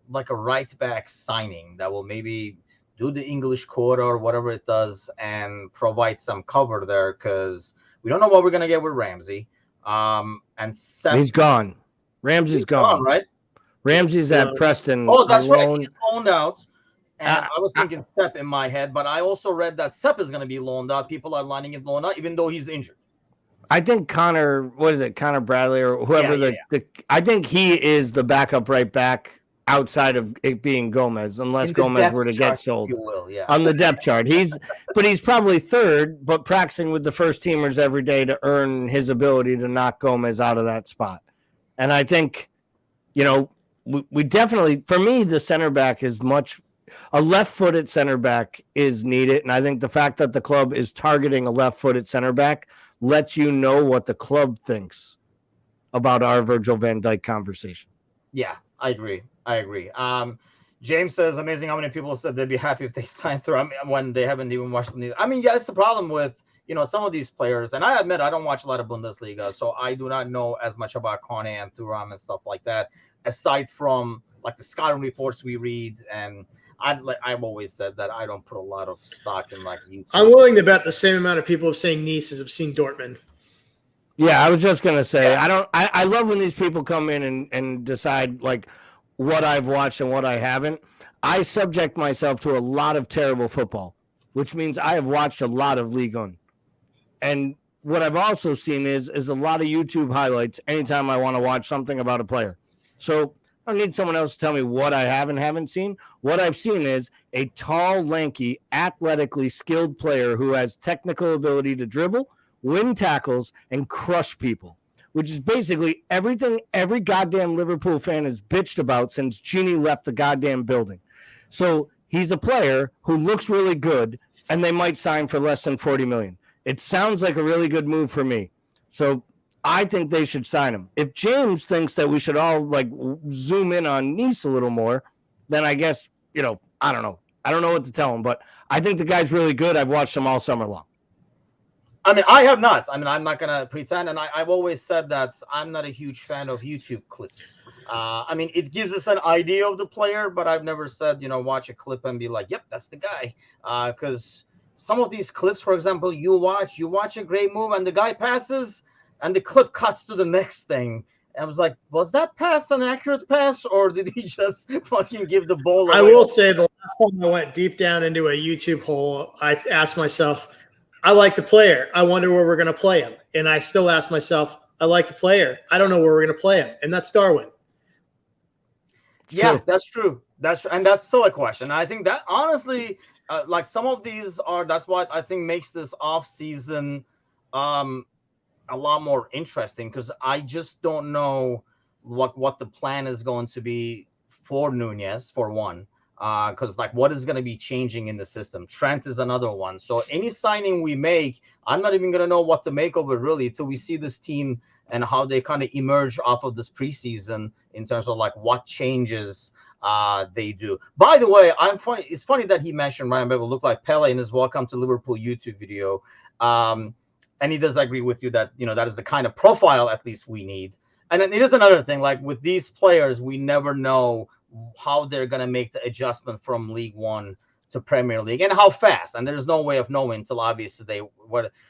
like a right back signing that will maybe do the English quarter or whatever it does and provide some cover there, because we don't know what we're going to get with Ramsey. And Seth,
he's gone. Ramsey's gone,
right?
Ramsey's at Preston.
Oh, that's right. He's loaned out. And I was thinking Sepp in my head, but I also read that Sepp is going to be loaned out. People are lining him loaned out, even though he's injured.
I think Connor Bradley or whoever I think he is the backup right back outside of it being Gomez, unless Gomez were to get sold on the depth chart. He's probably third, but practicing with the first teamers every day to earn his ability to knock Gomez out of that spot. And I think, we definitely, for me, the center back is a left-footed center back is needed. And I think the fact that the club is targeting a left-footed center back lets you know what the club thinks about our Virgil van Dijk conversation.
Yeah, I agree. James says, amazing how many people said they'd be happy if they signed through when they haven't even watched them. I mean, yeah, it's the problem with, some of these players. And I admit, I don't watch a lot of Bundesliga, so I do not know as much about Kone and Thuram and stuff like that, aside from like the scouting reports we read. And I've always said that I don't put a lot of stock in like YouTube.
I'm willing to bet the same amount of people have seen Nice as have seen Dortmund.
Yeah, I was just gonna say I love when these people come in and decide like what I've watched and what I haven't. I subject myself to a lot of terrible football, which means I have watched a lot of Ligue 1. And what I've also seen is a lot of YouTube highlights anytime I want to watch something about a player. So I don't need someone else to tell me what I have and haven't seen. What I've seen is a tall, lanky, athletically skilled player who has technical ability to dribble, win tackles, and crush people, which is basically everything every goddamn Liverpool fan has bitched about since Genie left the goddamn building. So he's a player who looks really good, and they might sign for less than $40 million. It sounds like a really good move for me. So I think they should sign him. If James thinks that we should all like zoom in on Nice a little more, then I guess, I don't know. I don't know what to tell him, but I think the guy's really good. I've watched him all summer long.
I mean, I have not. I mean, I'm not going to pretend. And I've always said that I'm not a huge fan of YouTube clips. I mean, it gives us an idea of the player, but I've never said, watch a clip and be like, yep, that's the guy. Because some of these clips, for example, you watch a great move and the guy passes and the clip cuts to the next thing. And I was like, was that pass an accurate pass, or did he just fucking give the ball away?
I will say the last time I went deep down into a YouTube hole, I asked myself, I like the player. I wonder where we're going to play him. And I still ask myself, I like the player. I don't know where we're going to play him. And that's Darwin.
Yeah, that's true. And that's still a question. I think that honestly, like some of these that's what I think makes this off season a lot more interesting, because I just don't know what the plan is going to be for Nunez, for one. Because like what is going to be changing in the system? Trent is another one. So any signing we make, I'm not even going to know what to make of it really until we see this team and how they kind of emerge off of this preseason in terms of like what changes they do. By the way, it's funny that he mentioned Ryan Babel looked like Pele in his Welcome to Liverpool YouTube video. And he does agree with you that, that is the kind of profile at least we need. And then it is another thing, like with these players, we never know how they're going to make the adjustment from League One to Premier League and how fast. And there's no way of knowing until obviously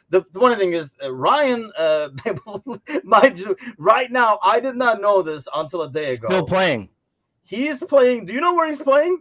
the one thing is Ryan, mind you, right now, I did not know this until a day ago.
Still playing.
He is playing. Do you know where he's playing?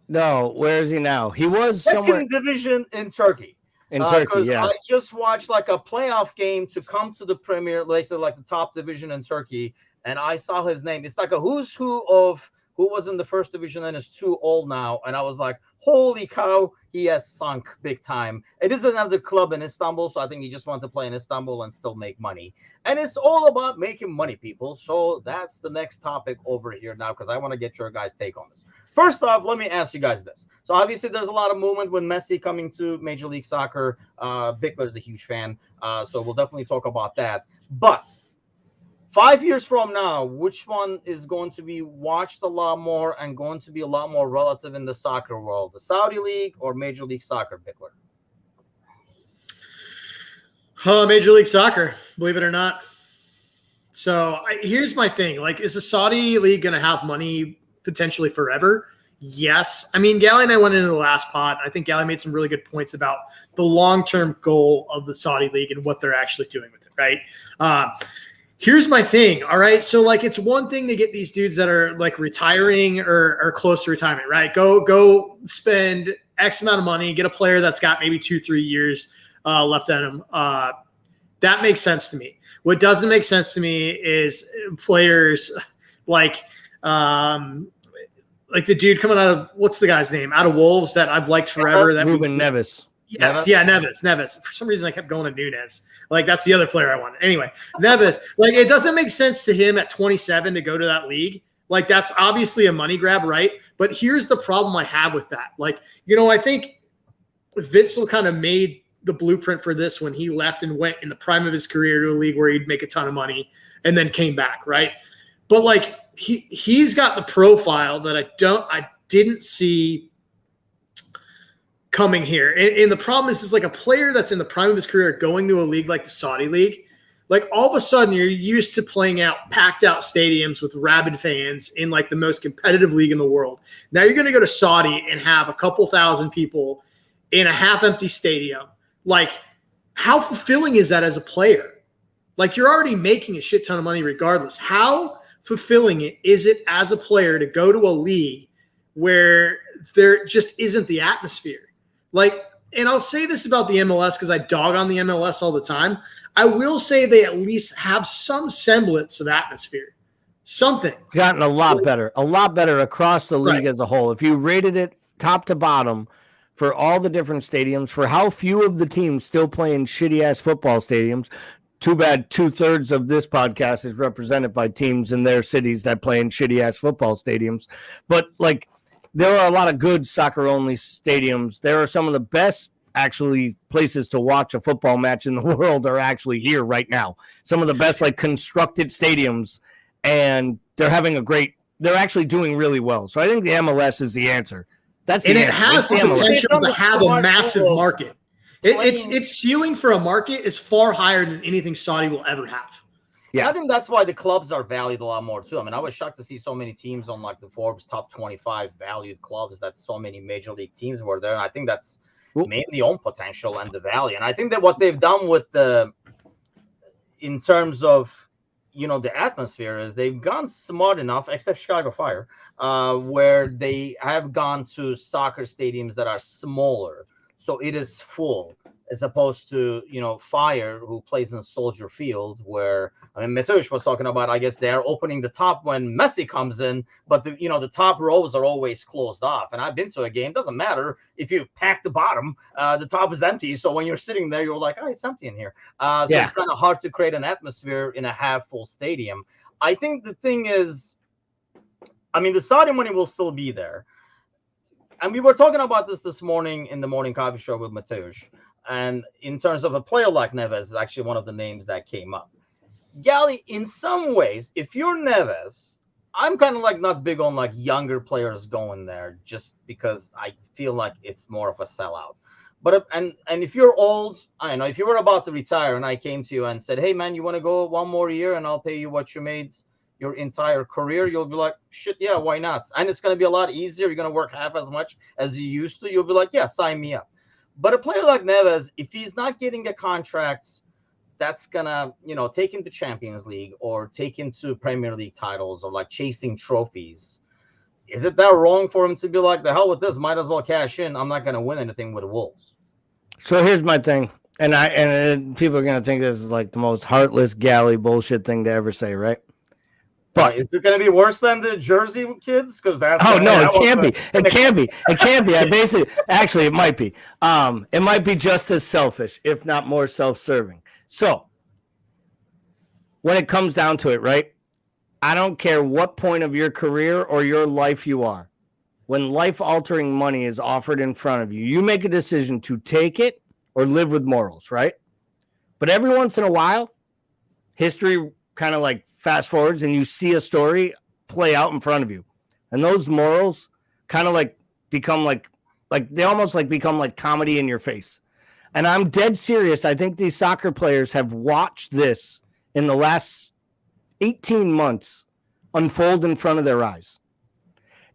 No. Where is he now? He was
second division in Turkey.
In Turkey, yeah.
I just watched like a playoff game to come to the Premier, like the top division in Turkey, and I saw his name. It's like a who's who of who was in the first division and is too old now. And I was like, holy cow, he has sunk big time. It is another club in Istanbul, so I think he just wanted to play in Istanbul and still make money. And it's all about making money, people. So that's the next topic over here now, because I want to get your guys' take on this. First off, let me ask you guys this. So obviously there's a lot of movement with Messi coming to Major League Soccer. Bickler is a huge fan, so we'll definitely talk about that. But 5 years from now, which one is going to be watched a lot more and going to be a lot more relative in the soccer world? The Saudi League or Major League Soccer, Bickler?
Major League Soccer, believe it or not. So here's my thing. Like, is the Saudi League going to have money potentially forever? Yes. I mean, Gally and I went into the last pod. I think Gally made some really good points about the long-term goal of the Saudi League and what they're actually doing with it, right? Here's my thing, all right? So, like, it's one thing to get these dudes that are, like, retiring or close to retirement, right? Go spend X amount of money, get a player that's got maybe 2-3 years left on him. That makes sense to me. What doesn't make sense to me is players like the dude coming out of, what's the guy's name? Out of Wolves that I've liked forever. That
Ruben Neves.
Yes, yeah, Neves. For some reason, I kept going to Nunez. Like, that's the other player I wanted. Anyway, Neves. Like, it doesn't make sense to him at 27 to go to that league. Like, that's obviously a money grab, right? But here's the problem I have with that. Like, I think Witzel kind of made the blueprint for this when he left and went in the prime of his career to a league where he'd make a ton of money and then came back, right? But, like, he's got the profile that I didn't see coming here. And the problem is like a player that's in the prime of his career going to a league like the Saudi League, like all of a sudden you're used to playing out packed out stadiums with rabid fans in like the most competitive league in the world. Now you're going to go to Saudi and have a couple thousand people in a half empty stadium. Like, how fulfilling is that as a player? Like, you're already making a shit ton of money regardless. How fulfilling is it as a player to go to a league where there just isn't the atmosphere? Like, and I'll say this about the MLS because I dog on the MLS all the time. I will say they at least have some semblance of atmosphere. something.
It's gotten a lot better across the league
Right.
as a whole. If you rated it top to bottom for all the different stadiums, for how few of the teams still play in shitty-ass football stadiums, too bad 2/3 of this podcast is represented by teams in their cities that play in shitty-ass football stadiums. But, like, there are a lot of good soccer-only stadiums. There are some of the best, actually, places to watch a football match in the world are actually here right now. Some of the best, like, constructed stadiums, and they're actually doing really well. So I think the MLS is the answer. That's the answer.
It has the potential to have a massive market. Its ceiling for a market is far higher than anything Saudi will ever have.
Yeah, I think that's why the clubs are valued a lot more too. I mean, I was shocked to see so many teams on like the Forbes top 25 valued clubs. That so many major league teams were there, and I think that's mainly on potential and the value. And I think that what they've done with in terms of the atmosphere is they've gone smart enough, except Chicago Fire, where they have gone to soccer stadiums that are smaller. So it is full, as opposed to, Fire, who plays in Soldier Field, where, I mean, Mateusz was talking about, I guess they're opening the top when Messi comes in, but the top rows are always closed off. And I've been to a game, doesn't matter if you pack the bottom, the top is empty. So when you're sitting there, you're like, oh, it's empty in here. So it's kind of hard to create an atmosphere in a half full stadium. I think the thing is, I mean, the Saudi money will still be there. And we were talking about this morning in the morning coffee show with Mateusz. And in terms of a player like Neves, is actually one of the names that came up. Gally, in some ways, if you're Neves, I'm kind of like not big on like younger players going there, just because I feel like it's more of a sellout. But and if you're old, I don't know, if you were about to retire and I came to you and said, hey man, you want to go one more year and I'll pay you what you made your entire career, you'll be like, shit, yeah, why not? And it's going to be a lot easier. You're going to work half as much as you used to. You'll be like, yeah, sign me up. But a player like Neves, if he's not getting a contract that's going to, take him to Champions League or take him to Premier League titles or like chasing trophies, is it that wrong for him to be like, the hell with this, might as well cash in. I'm not going to win anything with the Wolves.
So here's my thing. And people are going to think this is like the most heartless galley bullshit thing to ever say, right?
But is it going to be worse than the Jersey kids? Because that's
it can't be. It can't be. It can't be. Actually, it might be. It might be just as selfish, if not more self-serving. So, when it comes down to it, right? I don't care what point of your career or your life you are. When life-altering money is offered in front of you, you make a decision to take it or live with morals, right? But every once in a while, history kind of like fast forwards and you see a story play out in front of you. And those morals kind of like become like they almost like become like comedy in your face. And I'm dead serious. I think these soccer players have watched this in the last 18 months unfold in front of their eyes.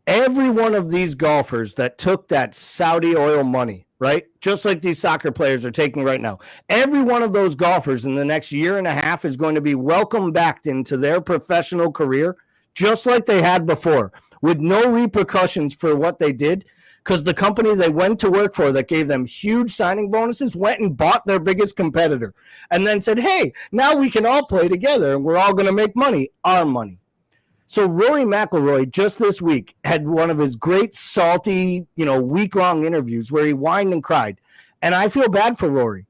Every one of these golfers that took that Saudi oil money, right? Just like these soccer players are taking right now. Every one of those golfers in the next year and a half is going to be welcomed back into their professional career, just like they had before, with no repercussions for what they did, because the company they went to work for that gave them huge signing bonuses went and bought their biggest competitor and then said, hey, now we can all play together and we're all going to make money, our money. So Rory McIlroy just this week had one of his great salty, week-long interviews where he whined and cried. And I feel bad for Rory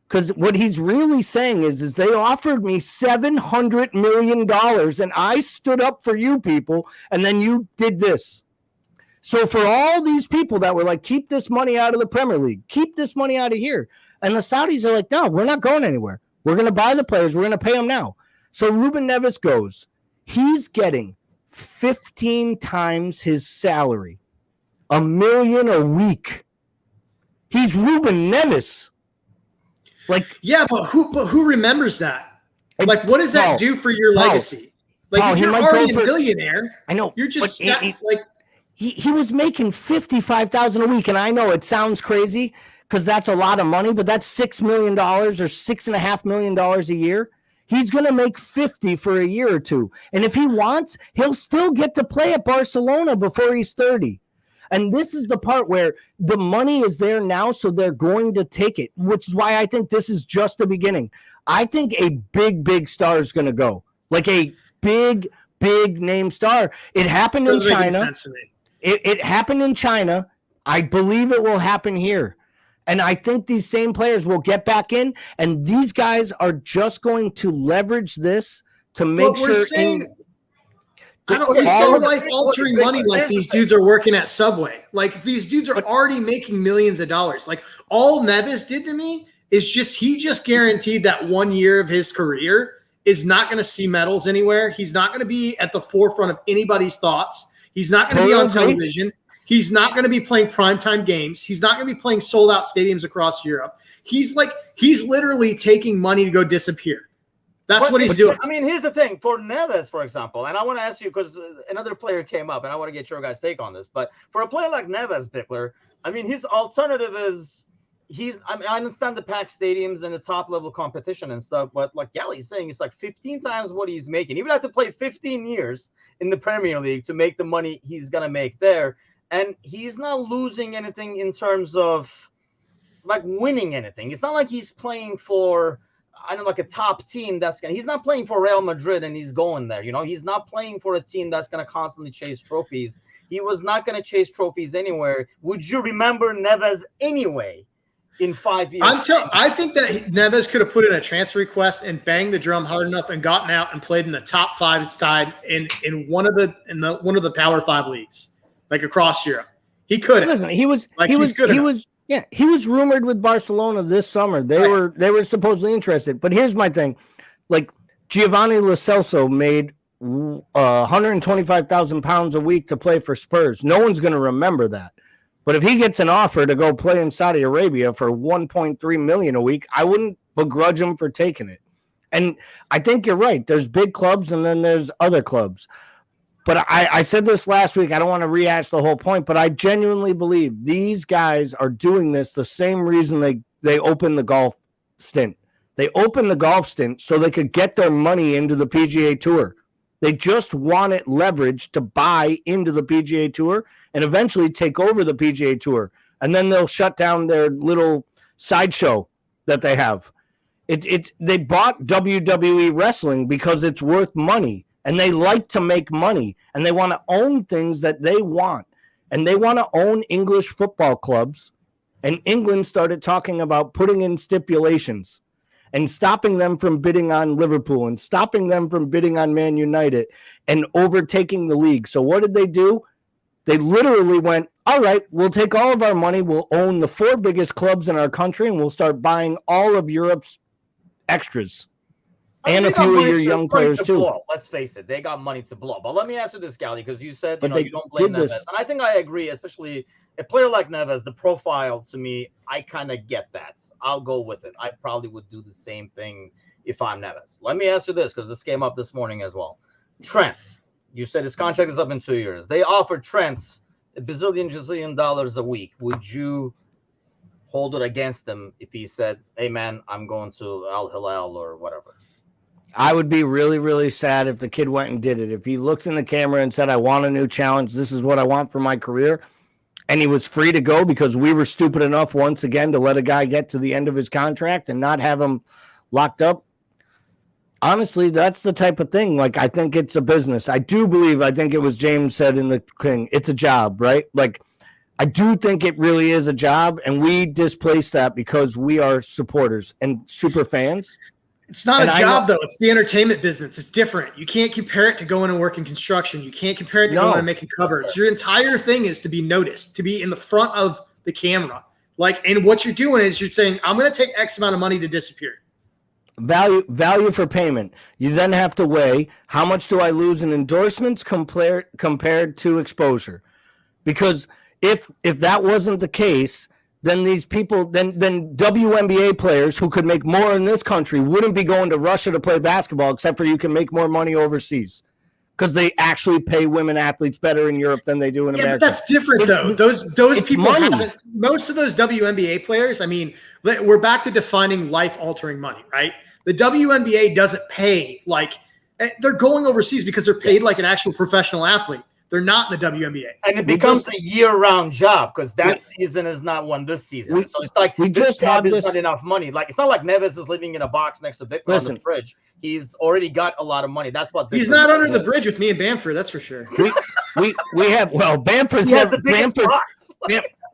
because what he's really saying is they offered me $700 million and I stood up for you people and then you did this. So for all these people that were like, keep this money out of the Premier League, keep this money out of here. And the Saudis are like, no, we're not going anywhere. We're going to buy the players. We're going to pay them now. So Ruben Neves goes. He's getting 15 times his salary, $1 million a week. He's Ruben Neves. Like,
yeah, but who remembers that? Like, what does that do for your legacy? Like, if you're already a billionaire,
I know
you're just
he was making $55,000 a week, and I know it sounds crazy because that's a lot of money, but that's $6 million or $6.5 million a year. He's going to make 50 for a year or two. And if he wants, he'll still get to play at Barcelona before he's 30. And this is the part where the money is there now, so they're going to take it, which is why I think this is just the beginning. I think a big star is going to go. Like a big big name star. It happened in China. It happened in China. I believe it will happen here. And I think these same players will get back in, and these guys are just going to leverage this to make sure.
We sell life-altering money like these dudes are working at Subway. Like, these dudes are already making millions of dollars. Like, all Neves did to me is he just guaranteed that 1 year of his career is not going to see medals anywhere. He's not going to be at the forefront of anybody's thoughts. He's not going to be on television. He's not going to be playing primetime games. He's not going to be playing sold-out stadiums across Europe. He's literally taking money to go disappear. That's what he's doing.
I mean, here's the thing. For Neves, for example, and I want to ask you because another player came up, and I want to get your guys' take on this. But for a player like Neves, Bickler, I mean, his alternative is I understand the packed stadiums and the top-level competition and stuff, but like Gally's saying, it's like 15 times what he's making. He would have to play 15 years in the Premier League to make the money he's going to make there. And he's not losing anything in terms of like winning anything. It's not like he's playing for, I don't know, like a top team he's not playing for Real Madrid and he's going there. You know, he's not playing for a team that's going to constantly chase trophies. He was not going to chase trophies anywhere. Would you remember Neves anyway in 5 years?
I think that Neves could have put in a transfer request and banged the drum hard enough and gotten out and played in the top 5 side in one of the Power 5 leagues. Like across Europe, he could.
Listen, he was rumored with Barcelona this summer. They were supposedly interested. But here's my thing: like Giovanni Lo Celso made 125,000 pounds a week to play for Spurs. No one's going to remember that. But if he gets an offer to go play in Saudi Arabia for 1.3 million a week, I wouldn't begrudge him for taking it. And I think you're right. There's big clubs and then there's other clubs. But I said this last week. I don't want to rehash the whole point, but I genuinely believe these guys are doing this the same reason they opened the golf stint. They opened the golf stint so they could get their money into the PGA Tour. They just wanted leverage to buy into the PGA Tour and eventually take over the PGA Tour. And then they'll shut down their little sideshow that they have. They bought WWE Wrestling because it's worth money. And they like to make money, and they want to own things that they want. And they want to own English football clubs. And England started talking about putting in stipulations and stopping them from bidding on Liverpool and stopping them from bidding on Man United and overtaking the league. So what did they do? They literally went, all right, we'll take all of our money. We'll own the 4 biggest clubs in our country, and we'll start buying all of Europe's extras. And a few of your young players, too.
Blow. Let's face it. They got money to blow. But let me ask you this, Gally, because you said you don't blame Neves. And I think I agree, especially a player like Neves, the profile to me, I kind of get that. I'll go with it. I probably would do the same thing if I'm Neves. Let me ask you this, because this came up this morning as well. Trent, you said his contract is up in 2 years. They offered Trent $1 bazillion a week. Would you hold it against him if he said, hey, man, I'm going to Al Hilal or whatever?
I would be really, really sad if the kid went and did it. If he looked in the camera and said, I want a new challenge, this is what I want for my career, and he was free to go because we were stupid enough once again to let a guy get to the end of his contract and not have him locked up. Honestly, that's the type of thing. Like, I think it's a business. I think it was James said in the thing, it's a job, right? Like, I do think it really is a job, and we displace that because we are supporters and super fans.
It's not a job, though. It's the entertainment business. It's different. You can't compare it to going and working construction. You can't compare it to going and making covers. Your entire thing is to be noticed, to be in the front of the camera. And what you're doing is you're saying, I'm going to take X amount of money to disappear.
Value for payment. You then have to weigh how much do I lose in endorsements compared to exposure? Because if that wasn't the case, then these people, then WNBA players who could make more in this country wouldn't be going to Russia to play basketball, except for you can make more money overseas because they actually pay women athletes better in Europe than they do in America.
But that's different, though. Those people haven't. Most of those WNBA players, I mean, we're back to defining life-altering money, right? The WNBA doesn't pay they're going overseas because they're paid like an actual professional athlete. They're not in the WNBA.
And it becomes a year-round job because that season is not one this season. So it's like this job is not enough money. Like it's not like Neves is living in a box next to Bickler on the bridge. He's already got a lot of money. That's what
he's not under the bridge with me and Bamford. That's for sure.
We have Bamford's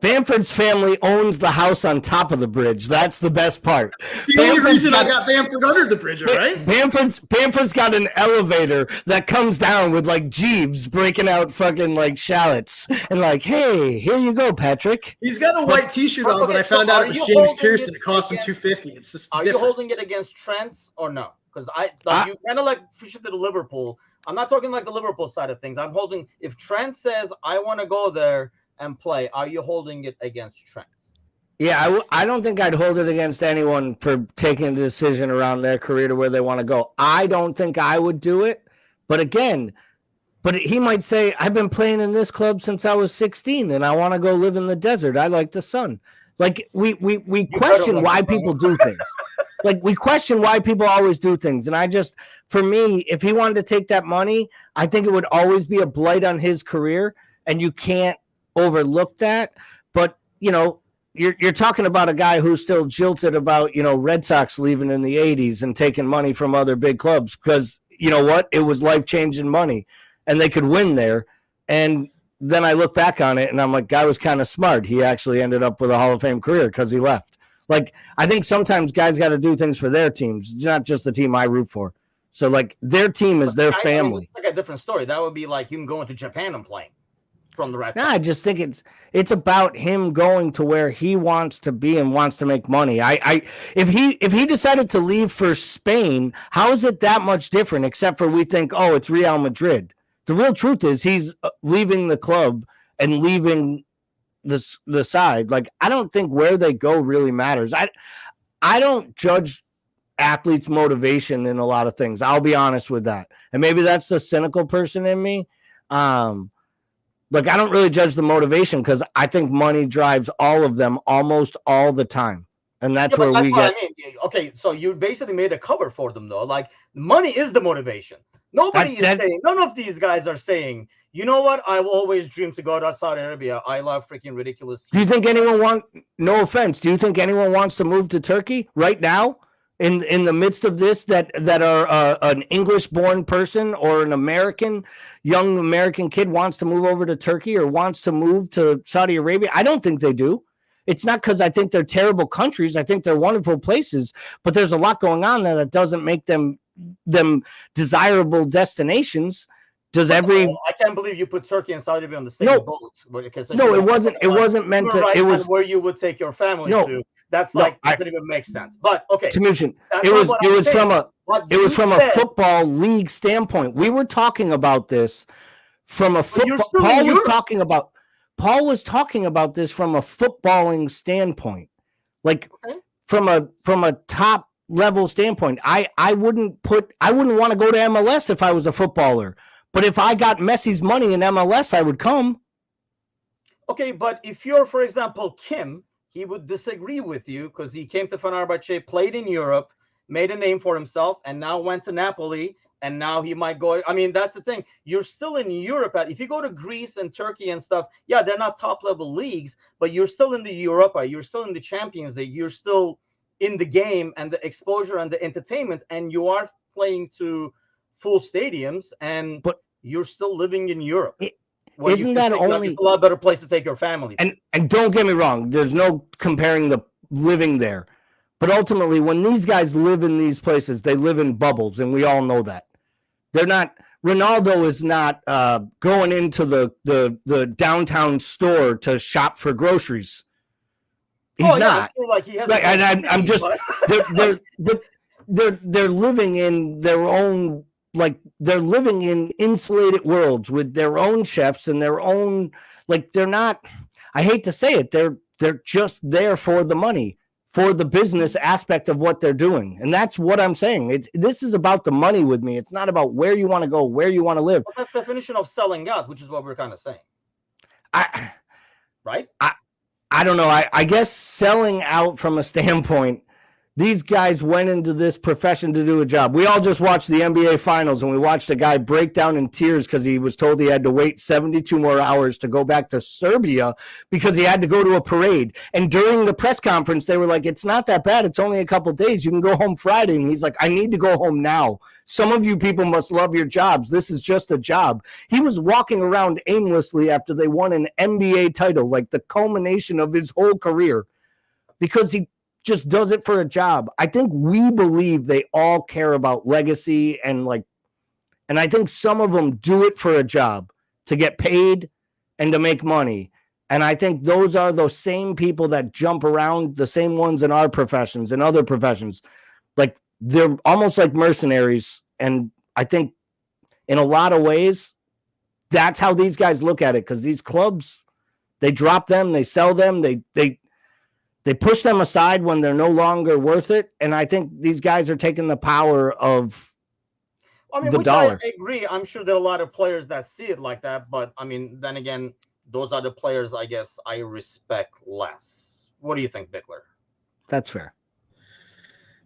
Bamford's family owns the house on top of the bridge. That's the best part.
It's the only reason I got Bamford under the bridge, all right?
Bamford's got an elevator that comes down with like Jeeves breaking out fucking like shallots and like, hey, here you go, Patrick.
He's got a white T-shirt on, but I found out it was James Pearson. It cost him $250. It's just different.
You holding it against Trent or no? Because you kind of like push it to the Liverpool. I'm not talking like the Liverpool side of things. I'm holding if Trent says I want to go there and play, are you holding it against Trent?
Yeah, I don't think I'd hold it against anyone for taking a decision around their career to where they want to go. I don't think I would do it. But again, he might say, I've been playing in this club since I was 16 and I want to go live in the desert. I like the sun. Like we question why people do things. Like we question why people always do things. And for me, if he wanted to take that money, I think it would always be a blight on his career. And you can't overlook that. But, you're talking about a guy who's still jilted about, Red Sox leaving in the 80s and taking money from other big clubs because, you know what? It was life-changing money and they could win there. And then I look back on it and I'm like, guy was kind of smart. He actually ended up with a Hall of Fame career because he left. Like, I think sometimes guys got to do things for their teams, not just the team I root for. So, like, their team is their family.
It's like a different story. That would be like him going to Japan and playing from the Red Sox.
I just think it's about him going to where he wants to be and wants to make money. If he decided to leave for Spain, how is it that much different? Except for we think, oh, it's Real Madrid. The real truth is he's leaving the club and leaving the side. Like, I don't think where they go really matters. I don't judge athletes' motivation in a lot of things. I'll be honest with that. And maybe that's the cynical person in me. Like, I don't really judge the motivation because I think money drives all of them almost all the time. And that's where we get.
I mean. Okay, so you basically made a cover for them, though. Like, money is the motivation. None of these guys are saying, you know what? I will always dream to go to Saudi Arabia. I love freaking ridiculous.
Do you think anyone no offense, do you think anyone wants to move to Turkey right now? In the midst of this, that are an English-born person or an young American kid wants to move over to Turkey or wants to move to Saudi Arabia? I don't think they do. It's not because I think they're terrible countries. I think they're wonderful places, but there's a lot going on there that doesn't make them desirable destinations. I
can't believe you put Turkey and Saudi Arabia on the same boat.
No, it wasn't meant to. It was
where you would take your family to. Doesn't even make sense. But okay,
Timucin, it was from a football league standpoint. We were talking about this from a football. Paul was talking about this from a footballing standpoint, like from a top level standpoint. I wouldn't want to go to MLS if I was a footballer. But if I got Messi's money in MLS, I would come.
Okay, but if you're, for example, Kim, he would disagree with you because he came to Fenerbahce, played in Europe, made a name for himself, and now went to Napoli, and now he might go. I mean, that's the thing. You're still in Europe. If you go to Greece and Turkey and stuff, yeah, they're not top-level leagues, but you're still in the Europa. You're still in the Champions League. You're still in the game and the exposure and the entertainment, and you are playing to full stadiums, but you're still living in Europe.
Isn't that only
it's a lot better place to take your family?
And don't get me wrong, there's no comparing the living there. But ultimately, when these guys live in these places, they live in bubbles, and we all know that. They're not. Ronaldo is not going into the downtown store to shop for groceries. He's not.
Like he has
I'm just. They're living in their own. Like, they're living in insulated worlds with their own chefs and their own, like, they're not, I hate to say it, they're just there for the money, for the business aspect of what they're doing. And that's what I'm saying. This is about the money with me. It's not about where you want to go, where you want to live.
Well, that's the definition of selling out, which is what we're kind of saying. Right?
I don't know. I guess selling out from a standpoint These guys went into this profession to do a job. We all just watched the NBA Finals, and we watched a guy break down in tears because he was told he had to wait 72 more hours to go back to Serbia because he had to go to a parade. And during the press conference, they were like, it's not that bad. It's only a couple days. You can go home Friday. And he's like, I need to go home now. Some of you people must love your jobs. This is just a job. He was walking around aimlessly after they won an NBA title, like the culmination of his whole career, because he just does it for a job. I think we believe they all care about legacy and I think some of them do it for a job to get paid and to make money. And I think those are those same people that jump around, the same ones in our professions and other professions. Like they're almost like mercenaries. And I think in a lot of ways, that's how these guys look at it. Because these clubs, they drop them, they sell them, they push them aside when they're no longer worth it. And I think these guys are taking the power of the dollar.
I agree. I'm sure there are a lot of players that see it like that. But, I mean, then again, those are the players, I guess, I respect less. What do you think, Bickler?
That's fair.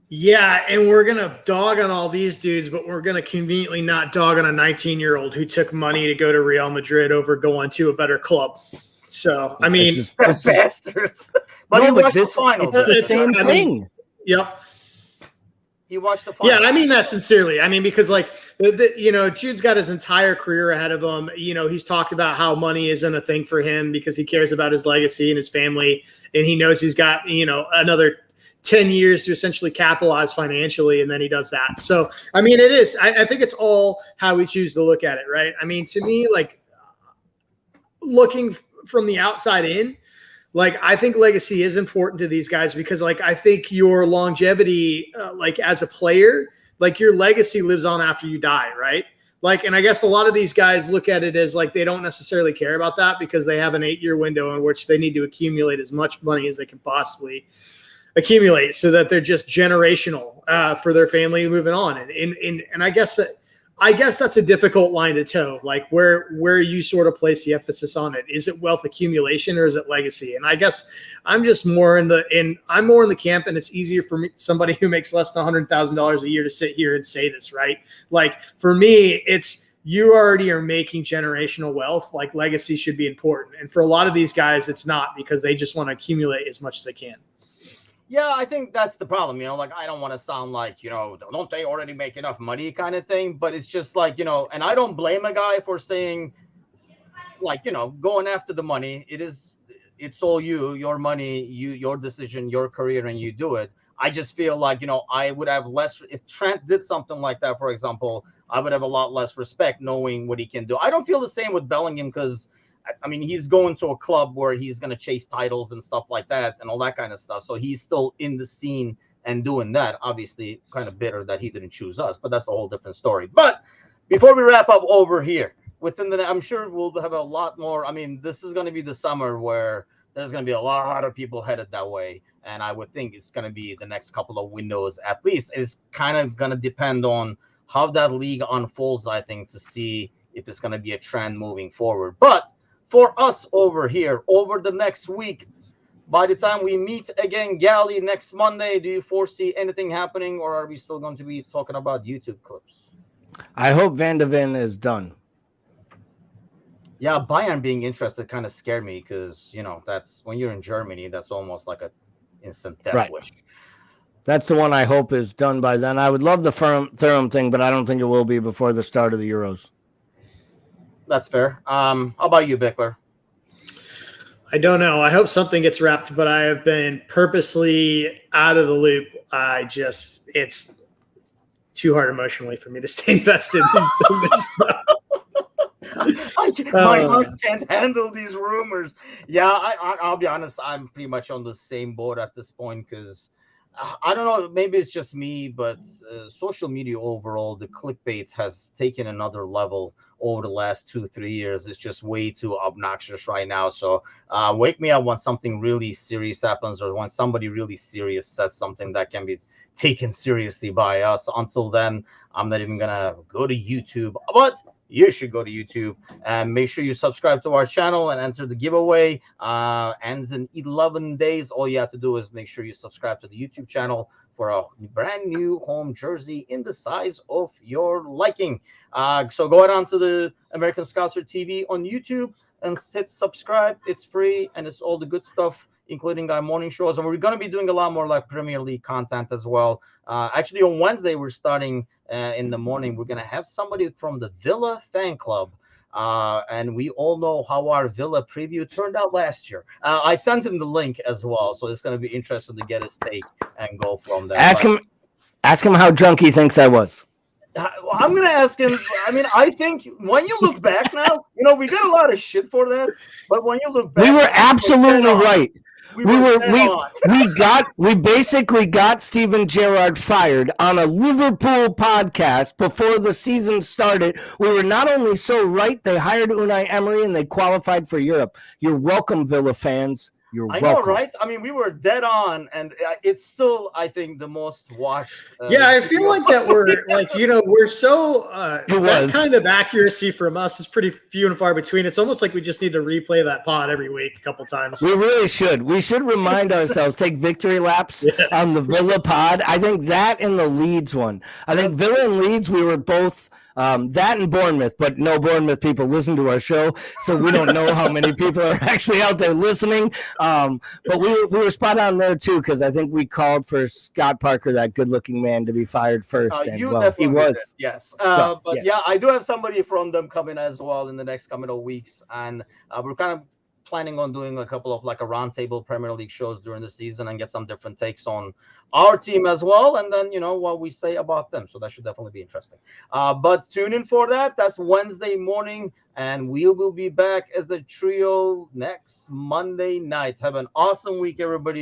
Yeah, and we're going to dog on all these dudes, but we're going to conveniently not dog on a 19-year-old who took money to go to Real Madrid over going to a better club. So, I mean,
bastards. But
no,
he watched the finals.
It's the same thing.
Yep.
You watched the finals.
Yeah, I mean that sincerely. I mean, because Jude's got his entire career ahead of him. He's talked about how money isn't a thing for him because he cares about his legacy and his family, and he knows he's got another 10 years to essentially capitalize financially, and then he does that. So, I mean, it is. I think it's all how we choose to look at it, right? I mean, to me, looking from the outside in, I think legacy is important to these guys because, I think your longevity, as a player, your legacy lives on after you die, right? And I guess a lot of these guys look at it as they don't necessarily care about that because they have an 8-year window in which they need to accumulate as much money as they can possibly accumulate so that they're just generational for their family moving on. And I guess that's a difficult line to toe, where you sort of place the emphasis on it. Is it wealth accumulation or is it legacy? And I guess I'm just more in the camp, and it's easier for me, somebody who makes less than $100,000 a year, to sit here and say this, right? For me, it's you already are making generational wealth. Legacy should be important. And for a lot of these guys, it's not, because they just want to accumulate as much as they can.
Yeah, I think that's the problem. I don't want to sound like, don't they already make enough money kind of thing. But it's just and I don't blame a guy for saying, going after the money. It's all your money, your decision, your career, and you do it. I just feel I would have less, if Trent did something like that, for example, I would have a lot less respect knowing what he can do. I don't feel the same with Bellingham because, I mean, he's going to a club where he's going to chase titles and stuff like that and all that kind of stuff. So he's still in the scene and doing that. Obviously, kind of bitter that he didn't choose us, but that's a whole different story. But before we wrap up over here, I'm sure we'll have a lot more. I mean, this is going to be the summer where there's going to be a lot of people headed that way. And I would think it's going to be the next couple of windows at least. It's kind of going to depend on how that league unfolds, I think, to see if it's going to be a trend moving forward. But for us over here, over the next week, by the time we meet again, Gally, next Monday, do you foresee anything happening, or are we still going to be talking about YouTube clips?
I hope Van de Ven is done.
Yeah, Bayern being interested kind of scared me because, that's when you're in Germany, that's almost like an instant death wish.
That's the one I hope is done by then. I would love the Thuram thing, but I don't think it will be before the start of the Euros.
That's fair. How about you, Bickler?
I don't know. I hope something gets wrapped, but I have been purposely out of the loop. It's too hard emotionally for me to stay invested in this stuff.
My heart can't handle these rumors. Yeah, I'll be honest. I'm pretty much on the same boat at this point because I don't know. Maybe it's just me, but social media overall, the clickbait has taken another level over the last 2-3 years. It's just way too obnoxious right now. So wake me up when something really serious happens or when somebody really serious says something that can be taken seriously by us. Until then, I'm not even going to go to YouTube. But you should go to YouTube and make sure you subscribe to our channel and enter the giveaway. Ends in 11 days. All you have to do is make sure you subscribe to the YouTube channel, for a brand new home jersey in the size of your liking. So go on to the American Scouser TV on YouTube and hit subscribe. It's free and it's all the good stuff, including our morning shows. And we're going to be doing a lot more like Premier League content as well. Actually, on Wednesday, we're starting in the morning. We're going to have somebody from the Villa fan club. And we all know how our Villa preview turned out last year. I sent him the link as well, so it's going to be interesting to get his take and go from there.
Ask him how drunk he thinks I was.
I'm going to ask him. I mean, I think when you look back now, we got a lot of shit for that, but when you look back,
we were absolutely right. We basically got Steven Gerrard fired on a Liverpool podcast before the season started. We were not only so right, they hired Unai Emery and they qualified for Europe. You're welcome, Villa fans. I know,
right? I mean, we were dead on, and it's still, I think, the most watched.
I feel like that we're like, we're so that kind of accuracy from us is pretty few and far between. It's almost like we just need to replay that pod every week a couple times.
We really should. We should remind ourselves, take victory laps on the Villa pod. I think that and the Leeds one. I think Villa and Leeds, we were both. That and Bournemouth, but no Bournemouth people listen to our show, so we don't know how many people are actually out there listening. But we were spot on there too, because I think we called for Scott Parker, that good-looking man, to be fired first. And
he was. Did, yes. But
yes.
I do have somebody from them coming as well in the next coming of weeks, and we're kind of planning on doing a couple of like a roundtable Premier League shows during the season and get some different takes on our team as well, and then what we say about them. So that should definitely be interesting. But tune in for that. That's Wednesday morning, and we will be back as a trio next Monday night. Have an awesome week, everybody.